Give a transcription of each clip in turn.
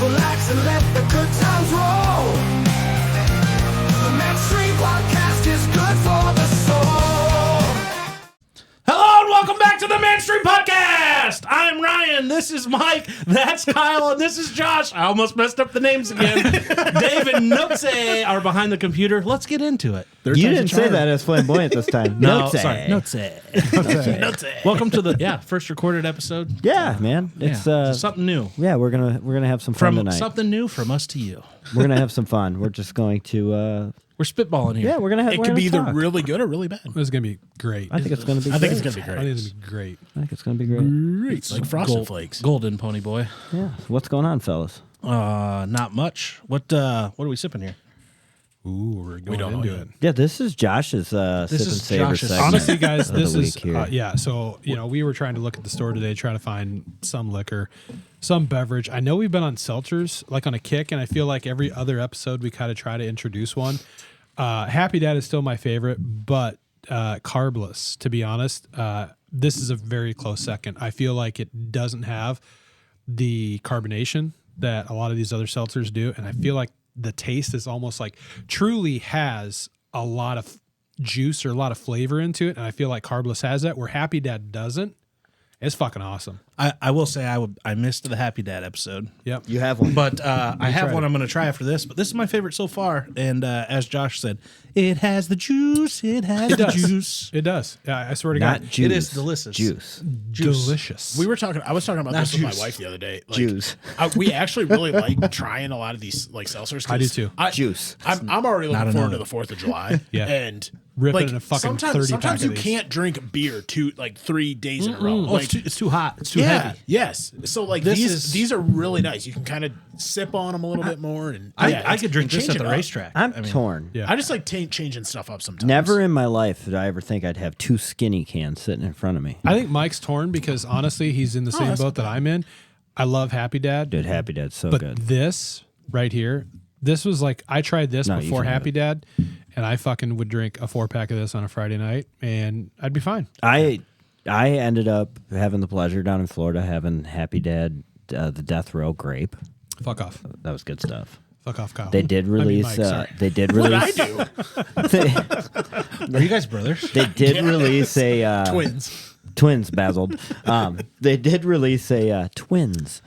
relax and let the good times roll. The Manstream Podcast is good for the soul. Hello and welcome back to the Manstream Podcast. I'm Ryan. This is Mike. That's Kyle. And this is Josh. I almost messed up the names again. Dave and Notze are behind the computer. Let's get into it. You didn't say that as flamboyant this time. No, sorry. Notze. Welcome to the first recorded episode. Yeah, man. It's something new. Yeah, we're gonna have some fun tonight. Something new from us to you. We're gonna have some fun. We're just going to we're spitballing here. yeah, we're gonna have. It we're could gonna be either talk. really good or really bad. This is going to be great. I think it's gonna be. I think it's great. going to be I great. think it's going to be great. I think it's gonna be great. Great. It's like Frosted Flakes. Golden Pony Boy. Yeah. What's going on, fellas? Not much. What are we sipping here? Ooh, we're going don't know into yet. it. Yeah, this is Josh's sip and is savor Josh's. segment. Honestly, guys, of the this is week here. So we were trying to look at the store today, trying to find some liquor, some beverage. I know we've been on seltzers, like on a kick, and I feel like every other episode we kind of try to introduce one. Happy Dad is still my favorite, but Carbless, to be honest, this is a very close second. I feel like it doesn't have the carbonation that a lot of these other seltzers do, and I feel like the taste is almost like truly has a lot of juice or a lot of flavor into it, and I feel like Carbless has that, where Happy Dad doesn't. It's fucking awesome. I will say I missed the Happy Dad episode. Yep. You have one. But I have tried one it. I'm going to try after this. But this is my favorite so far. And as Josh said, it has the juice. It has the juice. It does. Yeah, I swear to Not God. juice. It is delicious. Juice. Delicious. I was talking about Not this with juice. my wife the other day. Like, Juice. We actually really like trying a lot of these like seltzers. 'cause I do too. Juice. I'm already Not looking forward another. to the 4th of July. Yeah. And Rip it like, in a fucking sometimes 30 pack sometimes of you these. can't drink beer 3 days in a row. Oh, Like, it's too hot. It's too yeah, heavy. yes. So like This these are really nice. You can kind of sip on them a little bit more, and I could drink this change at the it up. racetrack. I'm I mean, torn. Yeah. I just like changing stuff up sometimes. Never in my life did I ever think I'd have 2 skinny cans sitting in front of me. I think Mike's torn because honestly, he's in the same that's boat that I'm in. I love Happy Dad, Dude, Happy Dad's so but good. this right here, this was like I tried this No, you before can have Happy Dad, and I fucking would drink a 4-pack of this on a Friday night, and I'd be fine. I ended up having the pleasure down in Florida having Happy Dad, the Death Row Grape. Fuck off. That was good stuff. Fuck off, Kyle. They did I mean, release. Mike, sorry. They did What release. I do, Are you guys brothers? They did release a twins. Twins Basiled. They did release a twins.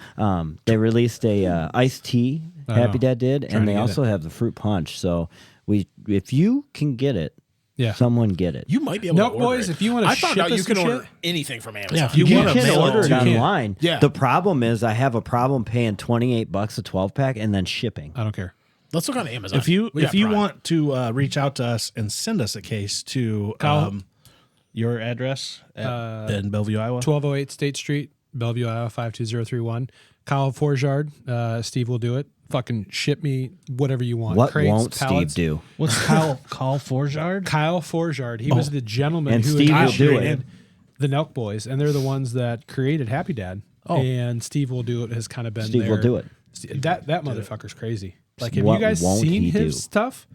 They released a iced tea. I Happy know. Dad did, Trying and to they get also have the fruit punch. So if you can get it, Yeah. someone get it. You might be able Nope, to order boys, it. if you wanna I found ship out us you can some order shit- anything from Amazon. Yeah, if you You wanna can mail order it it to me. online. Yeah. The problem is I have a problem paying $28 a 12-pack and then shipping. I don't care. Let's look on Amazon. If you We got Prime. want to reach out to us and send us a case to Kyle? your address in Bellevue, Iowa. 1208 State Street, Bellevue, Iowa, 52031. Kyle Forjard, Steve will do it. Fucking ship me whatever you want. What Crates, won't pallets. Steve do? What's Kyle Forjard? Kyle Forjard. He was the gentleman And who Steve will do created the Nelk Boys, and they're the ones that created Happy Dad. Oh. And Steve will do it has kind of been Steve will their- do it. That motherfucker's crazy. Like, have What you guys won't seen he his do? stuff?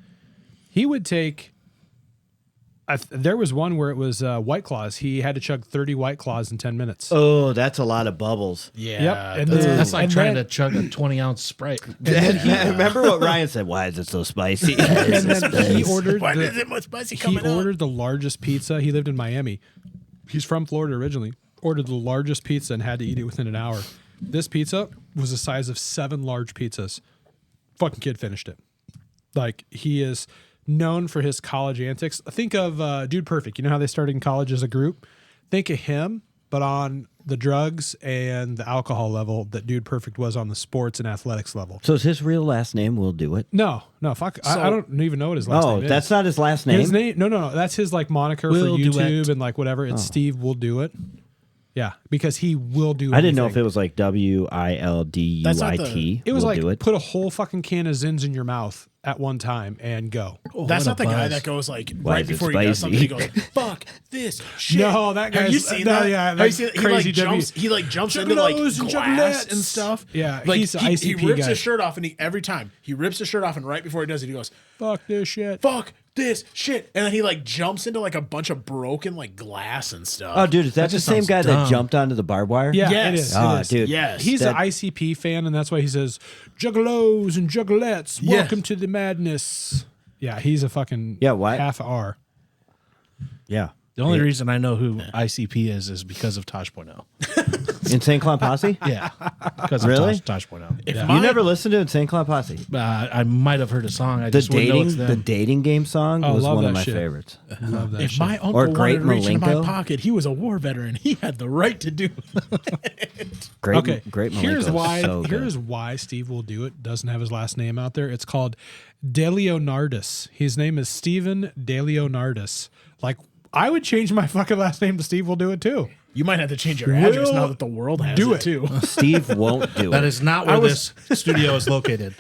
He would take. There was one where it was White Claws. He had to chug 30 White Claws in 10 minutes. Oh, that's a lot of bubbles. Yeah. Yep, and then- That's like and trying then- to chug a 20-ounce Sprite. Remember what Ryan said? Why is it so spicy? And then he ordered Why the, is it much spicy he coming out? ordered the largest pizza. He lived in Miami. He's from Florida originally. Ordered the largest pizza and had to eat it within an hour. This pizza was the size of 7 large pizzas. Fucking kid finished it. Like, he is known for his college antics. Think of Dude Perfect. You know how they started in college as a group? Think of him, but on the drugs and the alcohol level that Dude Perfect was on the sports and athletics level. So is his real last name Will Do It? No, fuck. I don't even know what his last Oh, name is. that's not his last name? His name? No. That's his like moniker Will for Do YouTube It. and like whatever. It's Steve will do it. Yeah, because he will do. I didn't know if anything. it was like WILDUIT. That's not the- It was Will like Do it. put a whole fucking can of Zins in your mouth at one time and go. That's what not the a guy buzz. that goes like Why right is it before he does something. He spicy? goes, "Fuck this shit." No, that Have guy's- you seen no, that? yeah, Have that you seen that? crazy He like jumps Chug into like those and chug glass nuts. and stuff. Yeah, like he's the he ICP rips guy. his shirt off, and every time he rips his shirt off, and right before he does it, he goes, Fuck this shit. "Fuck this shit, and then he like jumps into like a bunch of broken like glass and stuff. Oh, dude, is that the just same sounds guy dumb. that jumped onto the barbed wire? Yeah, Yes. it is. Oh, it is. dude. Yes. He's That- an ICP fan, and that's why he says, "Juggalos and juggalettes, Yeah. welcome to the madness." Yeah, he's a fucking why? half R. Yeah. The only reason I know who ICP is because of Tosh.0. Insane Clown Posse? Yeah, because of Really? Tosh.0. If You my- never listened to Insane Clown Posse? I might have heard a song. I The just wouldn't know it's them. dating game song Oh, was love one of that my shit. favorites. Love that If shit. my uncle Or Great wanted to reach into my Malenko. pocket, he was a war veteran. He had the right to do Great, Okay, great. here's Malenko's why. so good. Here's why Steve will do it. Doesn't have his last name out there. It's called DeLeonardis. His name is Stephen DeLeonardis. Like, I would change my fucking last name to Steve will do it too. You might have to change your address Will now that the world has do it it. too. Steve won't do That it. is not where this studio is located.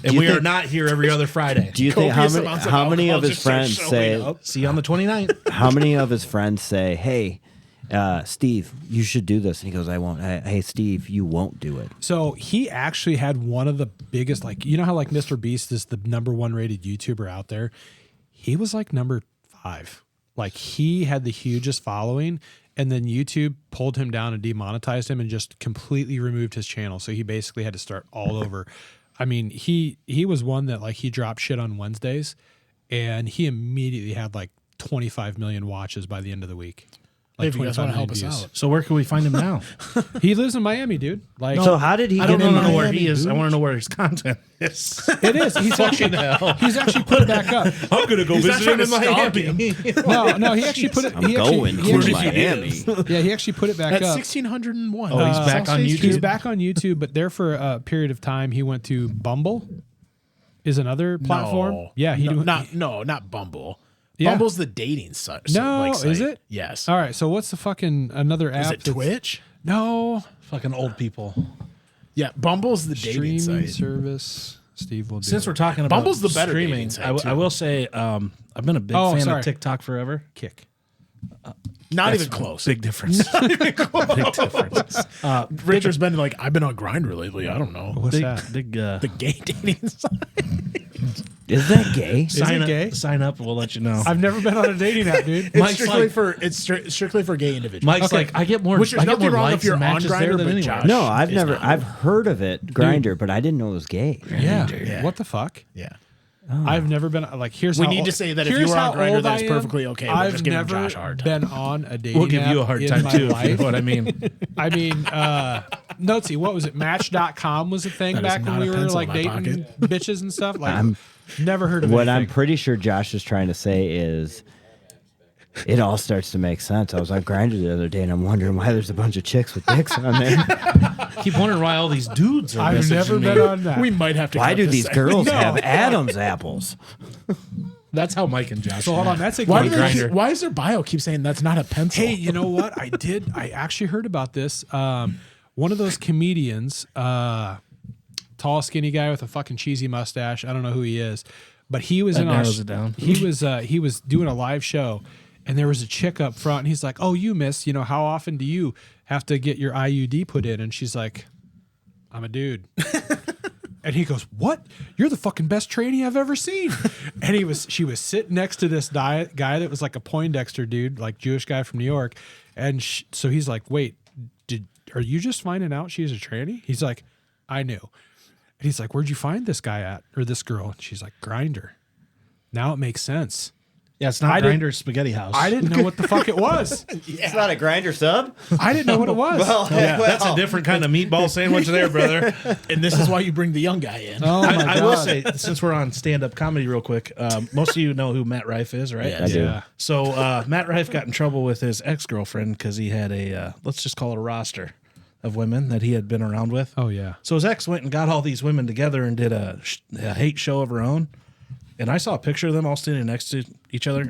And we are not here every other Friday. Do you think how Copious many amounts of how many alcohol of his just start friends showing say up. See you on the 29th. how many of his friends say, "Hey, Steve, you should do this," and he goes, "I won't." Hey, Steve, you won't do it. So he actually had one of the biggest, like, you know how like Mr. Beast is the #1 rated YouTuber out there. He was like number 5. Like, he had the hugest following, and then YouTube pulled him down and demonetized him and just completely removed his channel. So he basically had to start all over. I mean, he was one that like he dropped shit on Wednesdays, and he immediately had like 25 million watches by the end of the week. Hey, if you guys 25 want to help us million views. out, So where can we find him now? He lives in Miami, dude. Like, So how did he I get don't in know where Miami, he is. dude? I want to know where his content is. it is. He's actually put it back up. I'm going to go visit him in Miami. No, he actually put it. I'm he actually, going he to actually- Miami. Yeah, he actually put it back at up. 1601. Oh, he's back on He's YouTube? back on YouTube, but there for a period of time, he went to Bumble. Is another platform? No. Yeah, not Bumble. Yeah. Bumble's the dating site. No, site. is it? Yes. All right. So what's the fucking another app? Is it that's- Twitch? No. Fucking old people. Yeah, Bumble's the dating Streaming site. service. Steve will do. Since it. we're talking about Bumble's the better streaming, dating site, I too. will say I've been a big Oh, fan sorry. of TikTok forever. Kick. Not even close. Big difference. Big difference. Richard's been like, I've been on Grindr lately. I don't know. What's Big, that? big The gay dating site. Is that gay? sign it up. gay? Sign up. We'll let you know. I've never been on a dating app, dude. It's Mike's strictly like- for strictly for gay individuals. Mike's Okay. like, I get more. Which there's I get nothing more wrong if likes you're and on matches Grindr, there than but anywhere. Josh- No, I've It's never. not. I've heard of it, Grinder, but I didn't know it was gay. Yeah. Yeah. What the fuck? Yeah. I've never been like. Here's We how need old- to say that if here's you were on how Grindr, old that I is am. perfectly okay. We're I've just giving never Josh a hard time. been on a dating. We'll give you a app hard in time my too. If you life. know what I mean? I mean, Notesy, what was it? Match.com was a thing That is back when not we a were pencil like in my dating bitches and stuff. Like, I'm- never heard of What I'm anything. pretty sure Josh is trying to say is, it all starts to make sense. I was on Grindr the other day, and I'm wondering why there's a bunch of chicks with dicks on there. Keep wondering why all these dudes are. I've messaging never me. been on that. We might have to. Why cut do this these segment. girls No. have Adam's apples? That's how Mike and Josh. So hold met. on, that's a Why, good do they Grindr. keep, why is their bio keep saying that's not a pencil? Hey, you know what? I actually heard about this. One of those comedians, tall, skinny guy with a fucking cheesy mustache. I don't know who he is, but he was That in narrows it down. He was doing a live show, and there was a chick up front, and he's like, "Oh, you miss, how often do you have to get your IUD put in?" And she's like, "I'm a dude." And he goes, "What? You're the fucking best trainee I've ever seen." And she was sitting next to this guy that was like a Poindexter dude, like Jewish guy from New York. And so he's like, "Wait, are you just finding out she's a tranny?" He's like, "I knew." And he's like, "Where'd you find this guy at, or this girl?" And she's like, "Grindr." Now it makes sense. Yeah, it's not I didn't- Grindr Spaghetti House. I didn't know what the fuck it was. It's not a Grindr sub. I didn't know what it was. That's a different kind of meatball sandwich there, brother. And this is why you bring the young guy in. Oh my I will God. say, since we're on stand-up comedy real quick, most of you know who Matt Rife is, right? Yeah. I do. Yeah. So Matt Rife got in trouble with his ex-girlfriend because he had a, let's just call it a roster of women that he had been around with. Oh yeah. So his ex went and got all these women together and did a hate show of her own. And I saw a picture of them all standing next to each other.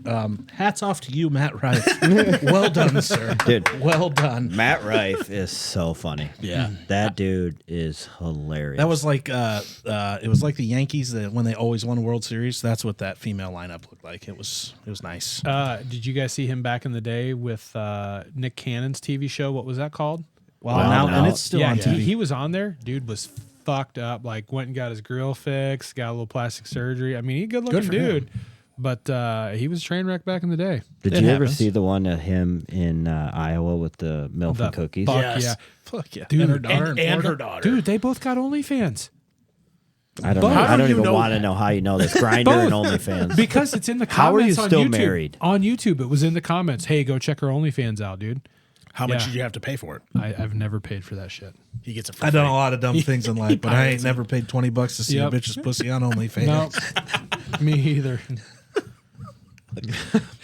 Hats off to you, Matt Rife. Well done, sir. Dude. Well done. Matt Rife is so funny. Yeah. That dude is hilarious. That was like it was like the Yankees when they always won a World Series. That's what that female lineup looked like. It was nice. Did you guys see him back in the day with Nick Cannon's TV show? What was that called? Wow, now no. and it's still yeah, on TV. he was on there. Dude was fucked up. Like went and got his grill fixed, got a little plastic surgery. I mean, he's a good looking for dude, but he was a train wreck back in the day. Did It you ever happens. see the one of him in Iowa with the milk and cookies? Fuck Yes. yeah, Fuck yeah. dude, And her daughter in And her Florida. daughter. dude, they both got OnlyFans. I don't know. How I do don't you even know want to that? know how you know this. Grinder and OnlyFans. Because it's in the How are you comments on still YouTube. married? On YouTube, it was in the comments. Hey, go check her OnlyFans out, dude. How much Yeah. did you have to pay for it? I've never paid for that shit. He gets it for I've done a free. lot of dumb things in life, but I ain't never paid $20 to see Yep. a bitch's pussy on OnlyFans. No, me either.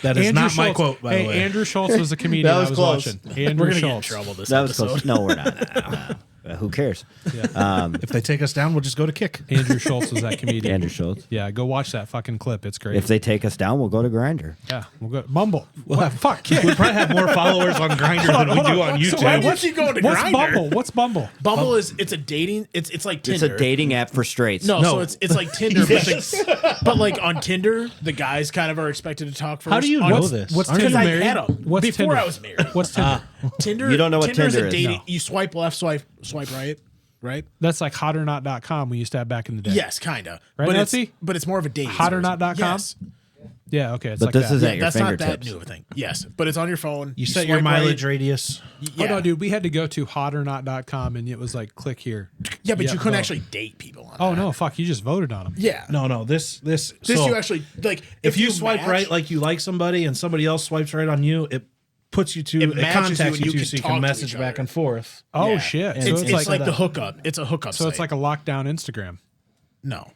That is Andrew not my Schultz. quote, by hey, the way. Andrew Schultz was a comedian That was I was close. watching. We're Andrew gonna get in Schultz. trouble this That was episode. close. No, we're not. Who cares? If they take us down, we'll just go to kick. Andrew Schultz was that comedian. Andrew Schultz. Yeah, go watch that fucking clip. It's great. If they take us down, we'll go to Grinder. yeah, we'll go. Bumble. What? Fuck. Kid. We probably have more followers on Grindr than we do on YouTube. Why would you go to What's Grindr? Bumble? What's Bumble? Bumble is it's a dating. It's like It's Tinder. a dating app for straights. No, so it's like Tinder, but like on Tinder, the guys kind of are expected to talk first. How do you On- know this? What's Aren't you Tinder? I married? had 'em What's before Tinder? I was married. What's Tinder? Tinder? You don't know what Tinder's Tinder a is. dating. No. You swipe left, swipe right, right? That's like hotornot.com we used to have back in the day. Yes, kind of. Right, but Nancy? it's more of a dating. Hotornot.com? Yes. Yeah, okay. It's But like this that. is at your That's not that fingertips. new a thing. Yes, but it's on your phone. You set your swipe mileage right. radius. Yeah. Oh, no, dude. We had to go to hotornot.com and it was like, click here. Yeah, but Yep, you couldn't vote. actually date people on Oh, that. no. Fuck. You just voted on them. Yeah. No, this This so you actually like if you swipe match- right like you like somebody and somebody else swipes right on you, it puts you to It it matches contacts you and you you to can so you talk can to message each back other. and forth. Oh, Yeah. shit. And So It's, it's, like, like that. the hookup. It's a hookup. so it's site. like a lockdown Instagram. no.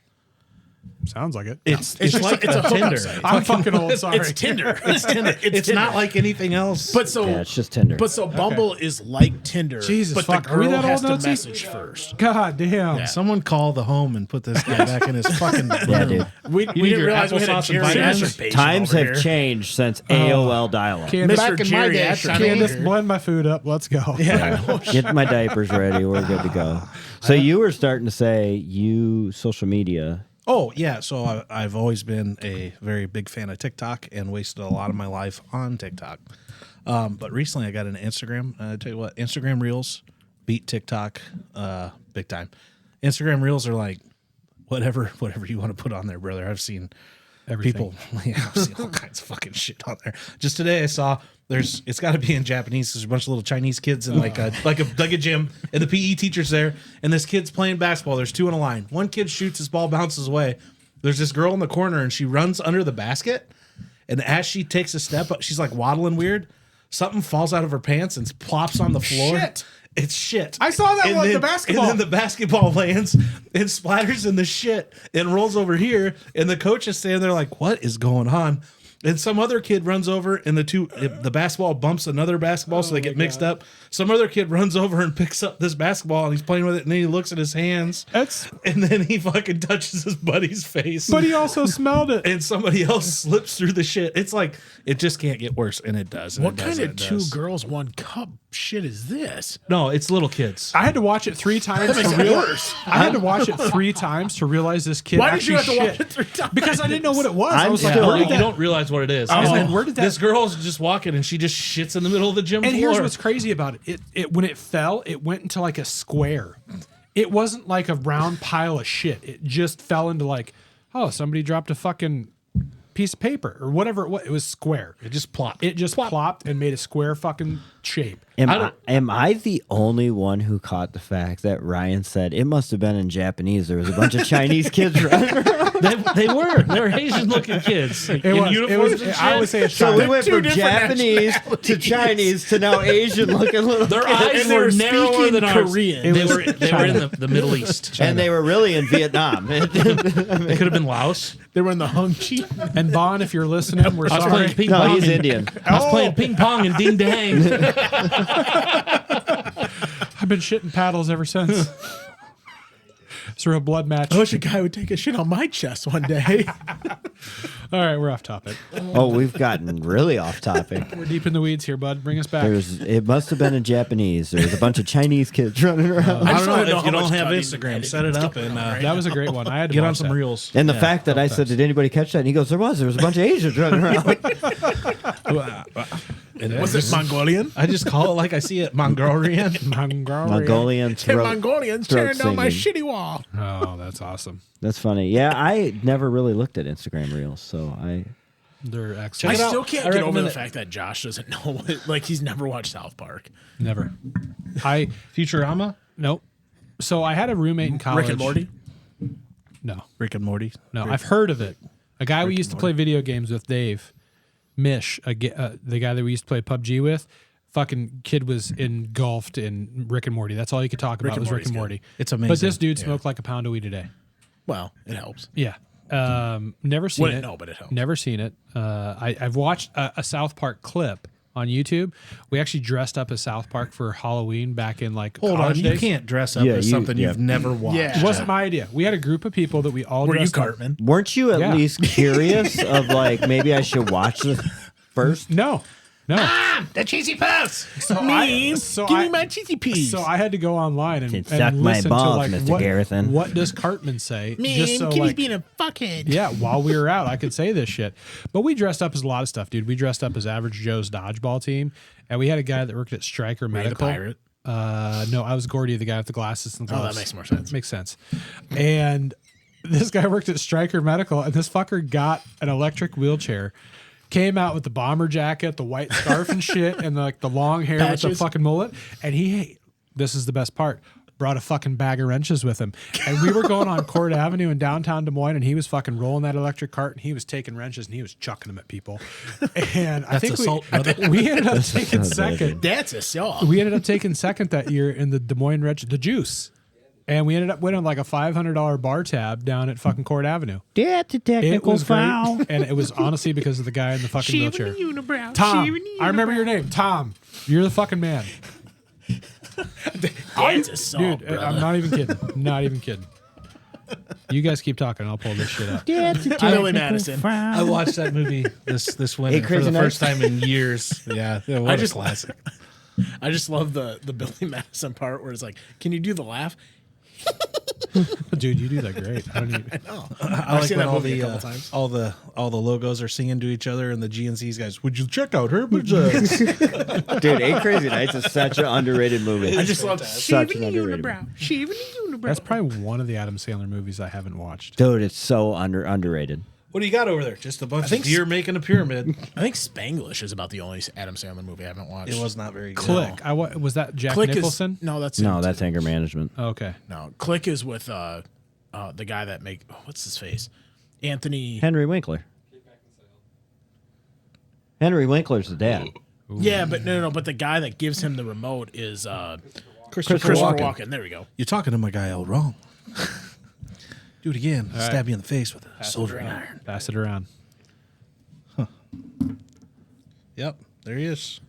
Sounds like it. It's just like it's a hookup Tinder. site. I'm fucking old. Sorry. It's Tinder. It's Tinder. It's Tinder. not like anything else. But so Yeah, it's just Tinder. But so Bumble is like Tinder. Jesus, but fuck. the Are we girl that has old, to Nutsy? message first. God damn. someone call the home and put this guy back in his fucking room. Yeah, dude. We need didn't your realize we had a applesauce and Jerry vitamins. Asher patient Times over have here. changed since AOL dial-up. Candace, Mr. Jerry Asher. Candace, blend my food up. Let's go. Yeah. Get my diapers ready. We're good to go. So you were starting to say you social media. Oh, yeah. So I've always been a very big fan of TikTok and wasted a lot of my life on TikTok. But recently I got into Instagram. I tell you what, Instagram Reels beat TikTok big time. Instagram Reels are like whatever you want to put on there, brother. I've seen Everything. people, yeah, I've seen all kinds of fucking shit on there. Just today I saw it's got to be in Japanese because there's a bunch of little Chinese kids in like a gym, and the PE teacher's there, and this kid's playing basketball. There's two in a line. One kid shoots, his ball bounces away. There's this girl in the corner, and she runs under the basket, and as she takes a step up, she's like waddling weird. Something falls out of her pants and plops on the floor. Shit. It's shit. I saw that one, the basketball. And then the basketball lands and splatters in the shit and rolls over here. And the coach is standing there like, what is going on? And some other kid runs over and the basketball bumps another basketball, so they get mixed up. Some other kid runs over and picks up this basketball and he's playing with it, and then he looks at his hands. And then he fucking touches his buddy's face. But he also smelled it. And somebody else slips through the shit. It's like, it just can't get worse. And it does. And What it does, kind and of it two does. girls, one cup shit is this? No, it's little kids. I had to watch it 3 times makes to it realize. worse. I had to watch it 3 times to realize this kid. Why did you have actually to watch shit. it 3 times? Because I didn't know what it was. I I'm was like, still- where You did that? don't realize what it is. I was And like, then where did that- This girl's just walking and she just shits in the middle of the gym And floor. here's what's crazy about it. It when it fell, it went into like a square. It wasn't like a round pile of shit. It just fell into like, oh, somebody dropped a fucking piece of paper or whatever it was. It was square. It just plopped. It just plopped and made a square fucking shape. Am I the only one who caught the fact that Ryan said it must have been in Japanese? There was a bunch of Chinese kids running around. They were Asian-looking kids in uniforms and shit. I would say it's So we China. went Two from different Japanese to Chinese to now Asian looking little Their kids. eyes And they were were narrower speaking than ours. Korean. They were in the Middle East. And they were really in Vietnam. They could have been Laos. They were in the Hung Chi. And Bon, if you're listening, we're I was sorry. playing ping No, pong. he's and- Indian. I was playing ping pong and ding dang. I've been shitting paddles ever since. It's a real blood match. I wish a guy would take a shit on my chest one day. All right, we're off topic. Oh, we've gotten really off topic. We're deep in the weeds here, bud. Bring us back. It must have been in Japanese. There was a bunch of Chinese kids running around. I just don't know wanna know if you how don't much have cutting Instagram. and Set it up and That was a great one. I had to get on watch some that. reels. And the fact that I said, did anybody catch that? And he goes, there was a bunch of Asians running around. Was it Mongolian? I just call it like I see it, Mongolian. Mongolian Hey, throat. Mongolians throat tearing down my singing. shitty wall. Oh, that's awesome. That's funny. Yeah, I never really looked at Instagram Reels, so They're I excellent. Check it out. still can't I get over recommend the it. fact that Josh doesn't know what, like he's never watched South Park. Never. I Futurama? nope. So I had a roommate in college. Rick and Morty. No, Rick and Morty. no. I've heard of it. A guy we used to play video games with, Dave Mish, the guy that we used to play PUBG with. Fucking kid was engulfed in Rick and Morty. That's all you could talk about and was Rick Morty's and good. Morty. It's amazing. But this dude smoked like a pound of weed a day. Well, it helps. Yeah. Never seen Wouldn't it. know, but it helps. Never seen it. I've watched a South Park clip on YouTube. We actually dressed up as South Park for Halloween back in like Hold on, college you days. can't dress up Yeah, as something yeah. you've never watched. Yeah. It wasn't my idea. We had a group of people that we all Were you dressed up. Cartman? weren't you at Yeah. least curious of like maybe I should watch this first? No. The cheesy puffs. So Give me my cheesy peas. So I had to go online and Suck my listen balls, to like Mr. what, Garrison. what does Cartman say? Man, so, Kitty's like, being a fuckhead. yeah, while we were out, I could say this shit. But we dressed up as a lot of stuff, dude. We dressed up as Average Joe's dodgeball team, and we had a guy that worked at Stryker Were you the Medical. pirate? No, I was Gordy, the guy with the glasses and the Oh, gloves. that makes more sense. Makes sense. And this guy worked at Stryker Medical, and this fucker got an electric wheelchair. Came out with the bomber jacket, the white scarf and shit, and like the long hair with the Patches. fucking mullet. And this is the best part, brought a fucking bag of wrenches with him. And we were going on Court Avenue in downtown Des Moines, and he was fucking rolling that electric cart, and he was taking wrenches and he was chucking them at people. And I think assault, brother. we ended up taking sounds second. That's a saw. We ended up taking second that year in the Des Moines the Juice. And we ended up winning like a $500 bar tab down at fucking Court Avenue. That's a It technical was great. foul. And it was honestly because of the guy in the fucking wheelchair. Unibrow. Tom, I remember your name. Tom, you're the fucking man. That's a saw, Dude, brother. I'm not even kidding. Not even kidding. You guys keep talking. I'll pull this shit up. That's a Billy technical Madison. I foul. watched that movie this winter for Crazy the first Nights? time in years. Yeah, what a classic. I just love the Billy Madison part where it's like, can you do the laugh? Dude, you do that great. I don't even. I like seen when that all movie a the couple times. all the logos are singing to each other, and the GNC's guys, would you check out Herbert's? Dude, 8 Crazy Nights is such an underrated movie. I just love Such an underrated movie. Shaving the unibrow. That's probably one of the Adam Sandler movies I haven't watched. Dude, it's so underrated. What do you got over there? Just a bunch think of deer making a pyramid. I think Spanglish is about the only Adam Sandler movie I haven't watched. It was not very good. Click. Was that Jack Click Nicholson? is no, that's No, him that's too. anger management. Oh, okay. No. Click is with the guy that what's his face? Anthony. Henry Winkler. Henry Winkler's the dad. Yeah, but no, but the guy that gives him the remote is Christopher Walken. Walken. There we go. You're talking to my guy all wrong. Do it again. Stab you in the face with a soldering iron. Pass it around. Yep, there he is.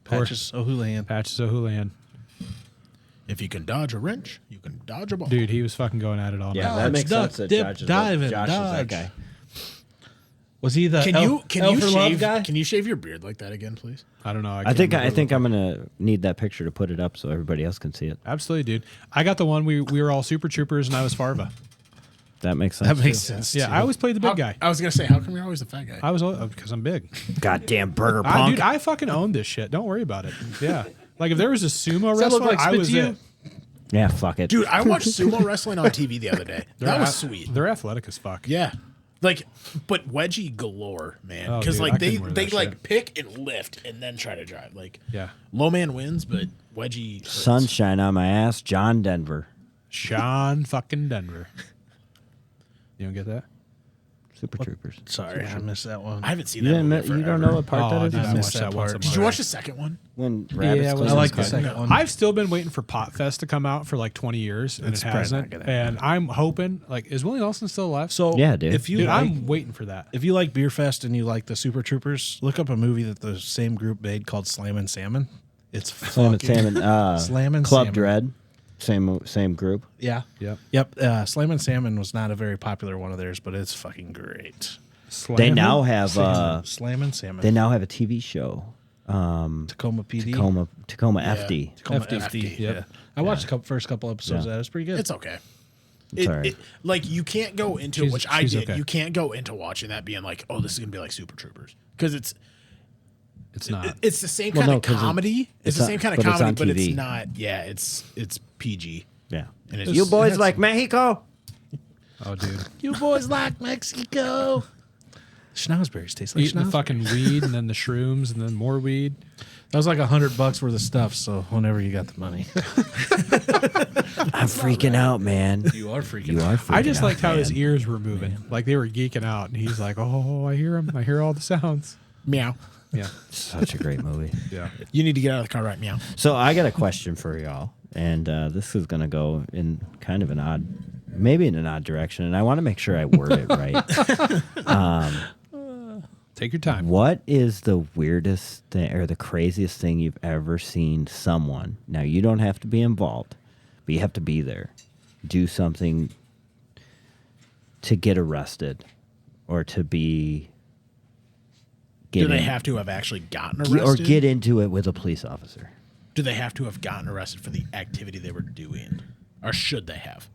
Patches O'Houlihan. Patches O'Houlihan. If you can dodge a wrench, you can dodge a ball. Dude, he was fucking going at it all Yeah, night. that makes duck, sense. That dip, Josh is, dive, and Josh is that dodge. guy. Was he the Can you for Love shave? guy? Can you shave your beard like that again, please? I don't know. I can't think remember. I'm gonna need that picture to put it up so everybody else can see it. Absolutely, dude. I got the one we were all Super Troopers and I was Farva. That makes sense. That makes too. sense. Yeah, too. I always played the big guy. I was gonna say, how come you're always the fat guy? I was because I'm big. Goddamn burger I, punk. dude, I fucking owned this shit. Don't worry about it. Yeah, like if there was a sumo Does that look wrestler, like I spit was to you? it. Yeah, fuck it. Dude, I watched sumo wrestling on TV the other day. That was sweet. They're athletic as fuck. Yeah. Like, but wedgie galore, man. Oh, Because dude, I like they couldn't wear they that like shit. pick and lift and then try to drive. Like, Yeah. low man wins, but wedgie hurts. Sunshine on my ass, John Denver. Sean fucking Denver. You don't get that? Super Troopers. Sorry, I missed that one. I haven't seen You, that didn't, movie you don't forever. know what part Oh, that dude, is? I missed watched that that part. once. a Did you month. watch the second one? When rabbits it goes was I in like the the garden. second one. I've still been waiting for Potfest to come out for like 20 years, and It's it probably hasn't. not gonna happen. And I'm hoping, like, is Willie Nelson still alive? So Yeah, dude. If you dude, like, I'm waiting for that. if you like Beer Fest and you like the Super Troopers, look up a movie that the same group made called Slammin' Salmon. It's Slammin' fucking Salmon. Slammin' Club Salmon. Dread. Same group. Yeah. Yep. Slammin' Salmon was not a very popular one of theirs, but it's fucking great. They now have Slammin' Salmon. they now have a TV show. Tacoma PD. Tacoma FD. Tacoma FD. FD. Yep. Yeah. I watched the first couple episodes of that. It was pretty good. It's okay. It's all right. Like you can't go into She's- which I she's did. okay. You can't go into watching that being like, oh, this is gonna be like Super Troopers because it's It's not. It's the same Well, kind no, of 'cause comedy. It's the it's same on- kind of but it's comedy, on but it's TV. not. Yeah, it's PG. Yeah. And it's, You boys it's- like Mexico? Oh, dude. You boys like Mexico. Schnozberries taste like Eating the schnozberries. fucking weed and then the shrooms and then more weed. That was like $100 worth of stuff. So whenever you got the money, I'm freaking out, man. you are freaking You out. are freaking I just out, liked how his man. ears were moving. Like they were geeking out. And he's like, oh, I hear him. I hear all the sounds. Meow. Yeah. Such a great movie. Yeah. You need to get out of the car right meow. So I got a question for y'all, and this is going to go in kind of an odd, maybe in an odd direction, and I want to make sure I word it right. Take your time. What is the weirdest thing or the craziest thing you've ever seen someone? Now you don't have to be involved, but you have to be there. Do something to get arrested, or to be. Do they have to have actually gotten or arrested? get into it with a police officer? Do they have to have gotten arrested for the activity they were doing? Or should they have?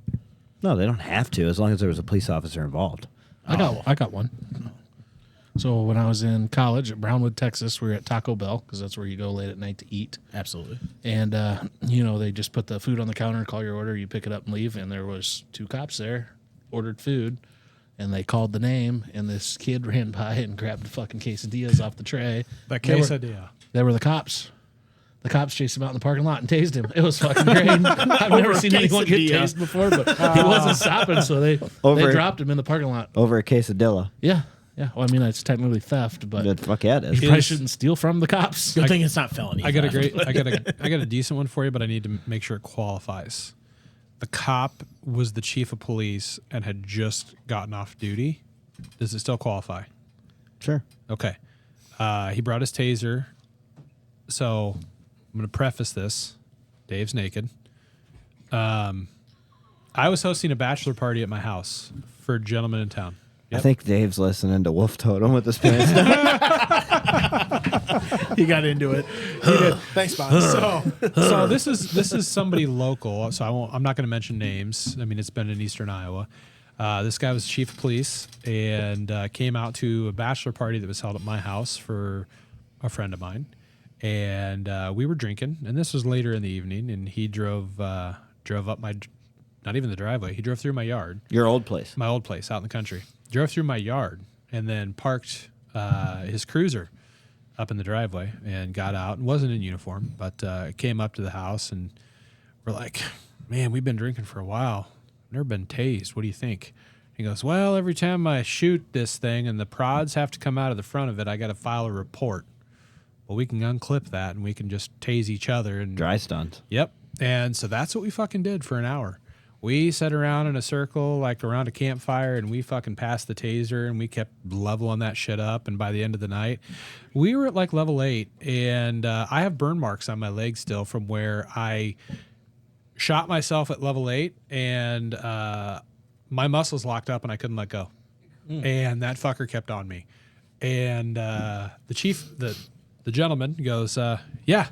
No, they don't have to, as long as there was a police officer involved. I got one. So when I was in college at Brownwood, Texas, we were at Taco Bell because that's where you go late at night to eat. Absolutely. And they just put the food on the counter, call your order, you pick it up and leave. And there was 2 cops there, ordered food, and they called the name. And this kid ran by and grabbed the fucking quesadillas off the tray. That They were- quesadilla. They were the cops. The cops chased him out in the parking lot and tased him. It was fucking great. I've never seen anyone get quesadilla. tased before, but he wasn't stopping, so they dropped him in the parking lot. Over a quesadilla. Yeah. Yeah. Well, I mean, it's technically theft, but Good, fuck yeah, it you is. probably shouldn't steal from the cops. Good thing it's not felony. I got a theft. great. I got a decent one for you, but I need to make sure it qualifies. The cop was the chief of police and had just gotten off duty. Does it still qualify? Sure. Okay. He brought his taser. So I'm going to preface this. Dave's naked. I was hosting a bachelor party at my house for a gentleman in town. I think Dave's listening to Wolf Totem with his pants down. He got into it. He did. Thanks, Bison. So this is somebody local. So I'm not going to mention names. I mean, it's been in Eastern Iowa. This guy was chief of police and came out to a bachelor party that was held at my house for a friend of mine, and we were drinking. And this was later in the evening, and he drove up my, not even the driveway. He drove through my yard. Your old place. My old place out in the country. Drove through my yard and then parked his cruiser up in the driveway and got out and wasn't in uniform, but came up to the house and we're like, man, we've been drinking for a while. Never been tased. What do you think? He goes, well, every time I shoot this thing and the prods have to come out of the front of it, I got to file a report. Well, we can unclip that and we can just tase each other. And Dry stunts. Yep. And so that's what we fucking did for an hour. We sat around in a circle, like around a campfire, and we fucking passed the taser, and we kept leveling that shit up. And by the end of the night, we were at like level 8, and I have burn marks on my leg still from where I shot myself at level 8, and my muscles locked up, and I couldn't let go. And that fucker kept on me. And the chief, the gentleman goes, yeah,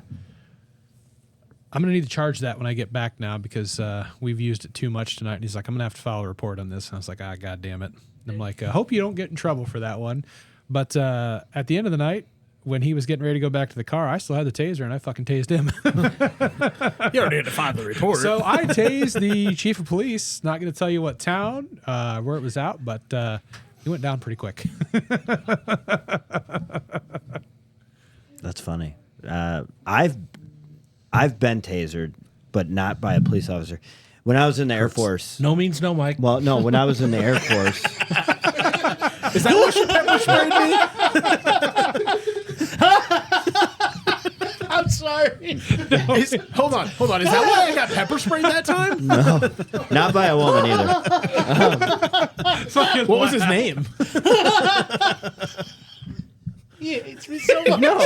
I'm going to need to charge that when I get back now because we've used it too much tonight. And he's like, I'm going to have to file a report on this. And I was like, God damn it. And I'm like, I hope you don't get in trouble for that one. But at the end of the night, when he was getting ready to go back to the car, I still had the taser and I fucking tased him. You already had to file the report. So I tased the chief of police. Not going to tell you what town, where it was out, but he went down pretty quick. That's funny. I've been tasered, but not by a police officer. When I was in the Air Force. No means no, Mike. Well, no, when I was in the Air Force. Is that what you pepper sprayed me? I'm sorry. Hold on. Is that why I got pepper sprayed that time? No, not by a woman either. What was his name? He hates me so much. No,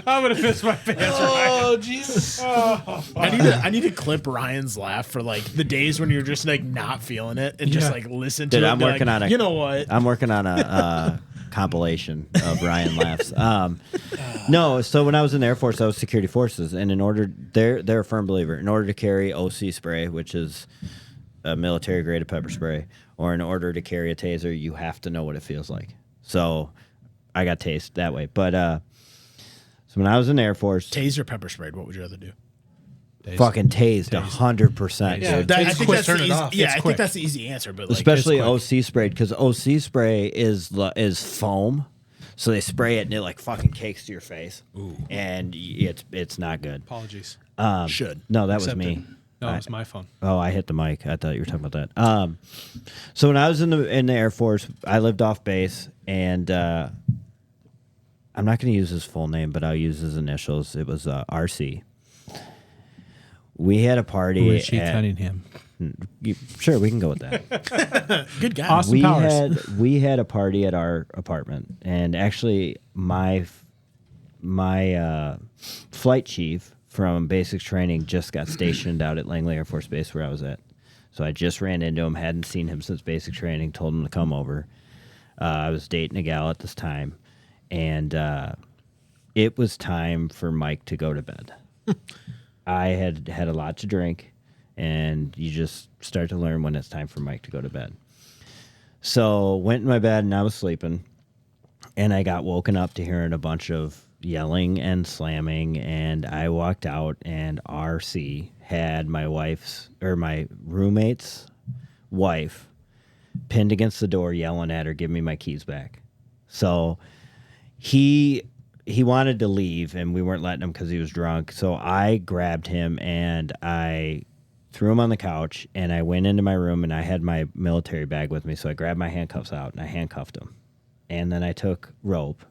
I'm going to piss my pants. Oh, Jesus. I need to clip Ryan's laugh for like the days when you're just like not feeling it and just like listen to Dude, it. I'm and be working like, on a. You know what? I'm working on a compilation of Ryan laughs. No, so when I was in the Air Force, I was security forces, and in order, they're a firm believer. In order to carry OC spray, which is a military grade of pepper spray, or in order to carry a taser, you have to know what it feels like. So I got tased that way. But so when I was in the Air Force, Tased or pepper sprayed? What would you rather do? fucking tased 100%. Yeah, Dude. that- I It's think quick, that's turn the it easy, off. yeah, It's I quick. think that's the easy answer. But like, Especially quick. OC sprayed, because OC spray is foam, so they spray it and it like fucking cakes to your face, and it's not good. Apologies. should. No, that was Accepted. me. No, it was my phone. Oh, I hit the mic. I thought you were talking about that. So when I was in the Air Force, I lived off base, and I'm not going to use his full name, but I'll use his initials. It was RC. We had a party. Who is she at- Cunningham? Sure, we can go with that. Good guy. Austin Powers. we had a party at our apartment, and actually my flight chief from basic training just got stationed out at Langley Air Force Base where I was at. So I just ran into him, hadn't seen him since basic training, told him to come over. I was dating a gal at this time, and it was time for Mike to go to bed. I had a lot to drink, and you just start to learn when it's time for Mike to go to bed. So went in my bed, and I was sleeping, and I got woken up to hearing a bunch of yelling and slamming, and I walked out, and RC had my roommate's wife pinned against the door, yelling at her, "Give me my keys back." So he wanted to leave, and we weren't letting him because he was drunk. So I grabbed him and I threw him on the couch, and I went into my room, and I had my military bag with me. So I grabbed my handcuffs out and I handcuffed him, and then I took rope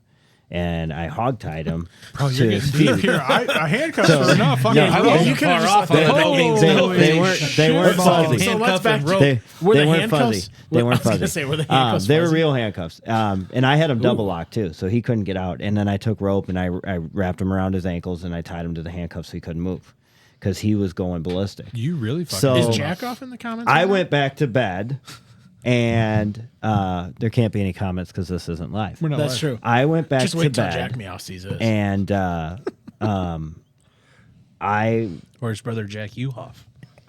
and I hogtied him Bro, to you're his getting deep feet. here. I handcuffs So- are enough. Fucking No, I rope. wasn't you could've far just- off on They, that Oh, opening. they weren't fuzzy. So let's back to They were the weren't handcuffs? fuzzy. They I weren't was gonna fuzzy. say, were the handcuffs they were fuzzy? real handcuffs. And I had him double locked too, so he couldn't get out. And then I took rope and I wrapped him around his ankles and I tied him to the handcuffs so he couldn't move because he was going ballistic. You really fucking. So- Is Jack off in the comments? I right now? went back to bed, and there can't be any comments because this isn't live. We're not That's live. true. I went back Just to wait till Jack bed, Meow sees this. and I Or his brother Jack Uhoff.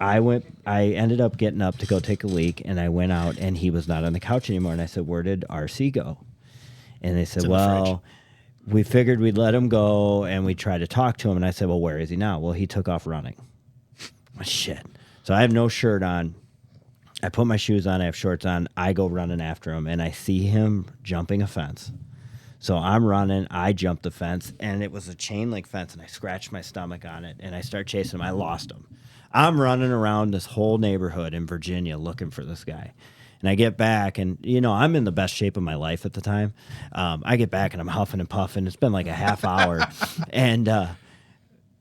I ended up getting up to go take a leak, and I went out, and he was not on the couch anymore. And I said, "Where did RC go?" And they said, in the "Well, we figured we'd let him go, and we tried to talk to him." And I said, "Well, where is he now?" "Well, he took off running." Shit. So I have no shirt on. I put my shoes on. I have shorts on. I go running after him, and I see him jumping a fence. So I'm running. I jumped the fence, and it was a chain link fence, and I scratched my stomach on it, and I start chasing him. I lost him. I'm running around this whole neighborhood in Virginia looking for this guy. And I get back, and, I'm in the best shape of my life at the time. I get back, and I'm huffing and puffing. It's been like a half hour. And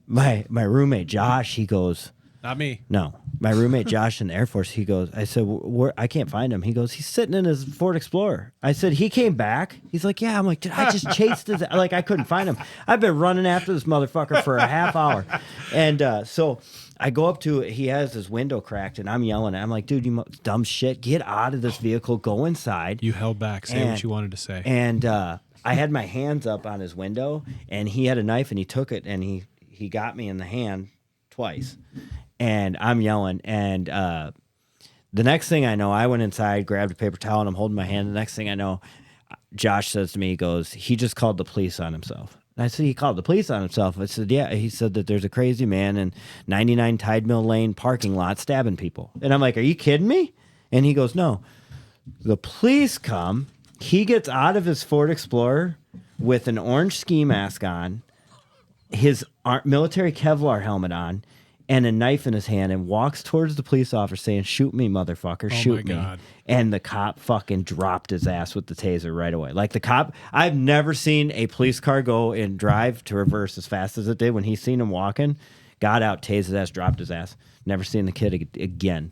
my roommate, Josh, he goes, Not me. no. My roommate, Josh, in the Air Force, he goes, I said, where? I can't find him. He goes, he's sitting in his Ford Explorer. I said, he came back? He's like, yeah. I'm like, dude, I just chased his, like, I couldn't find him. I've been running after this motherfucker for a half hour. And so I go up to it. He has his window cracked, and I'm yelling at him. I'm like, dude, you dumb shit. Get out of this vehicle. Go inside. You held back. Say And- what you wanted to say. And I had my hands up on his window, and he had a knife, and he took it, and he got me in the hand twice. And I'm yelling, and the next thing I know, I went inside, grabbed a paper towel, and I'm holding my hand. The next thing I know, Josh says to me, he goes, he just called the police on himself. And I said, he called the police on himself. I said, yeah. He said that there's a crazy man in 99 Tide Mill Lane parking lot stabbing people. And I'm like, are you kidding me? And he goes, no. The police come. He gets out of his Ford Explorer with an orange ski mask on, his military Kevlar helmet on, and a knife in his hand, and walks towards the police officer saying, shoot me, motherfucker, shoot me. God. And the cop fucking dropped his ass with the taser right away. Like the cop, I've never seen a police car go and drive to reverse as fast as it did when he seen him walking. Got out, tased his ass, dropped his ass. Never seen the kid again.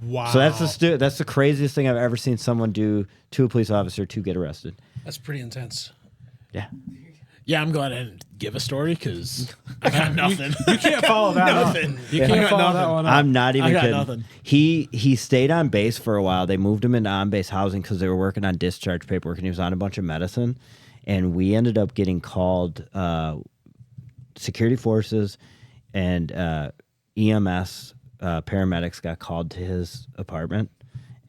Wow. So that's the craziest thing I've ever seen someone do to a police officer to get arrested. That's pretty intense. Yeah. Yeah, I'm going to give a story because I got nothing. You can't follow that up. Nothing. You I can't got follow that nothing. one up. I'm not even I got kidding. nothing. He stayed on base for a while. They moved him into on-base housing because they were working on discharge paperwork, and he was on a bunch of medicine. And we ended up getting called security forces and EMS paramedics got called to his apartment,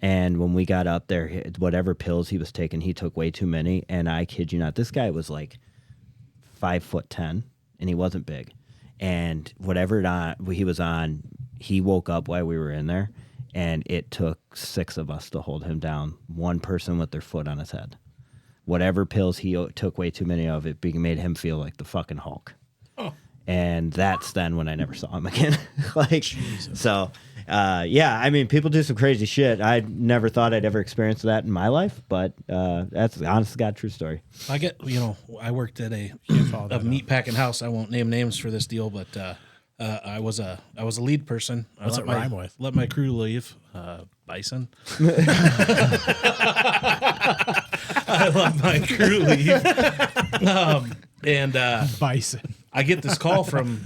And when we got up there, whatever pills he was taking, he took way too many. And I kid you not, this guy was like 5'10", and he wasn't big. And whatever he was on, he woke up while we were in there, and it took 6 of us to hold him down. One person with their foot on his head. Whatever pills he took way too many of, it made him feel like the fucking Hulk. Oh. And that's then when I never saw him again. So, yeah, I mean, people do some crazy shit. I never thought I'd ever experience that in my life, but that's the honest to God true story. I worked at a meat packing house. I won't name names for this deal, but I was a lead person. What's it rhyme with? Let my crew leave. Bison. I let my crew leave. Bison. I get this call from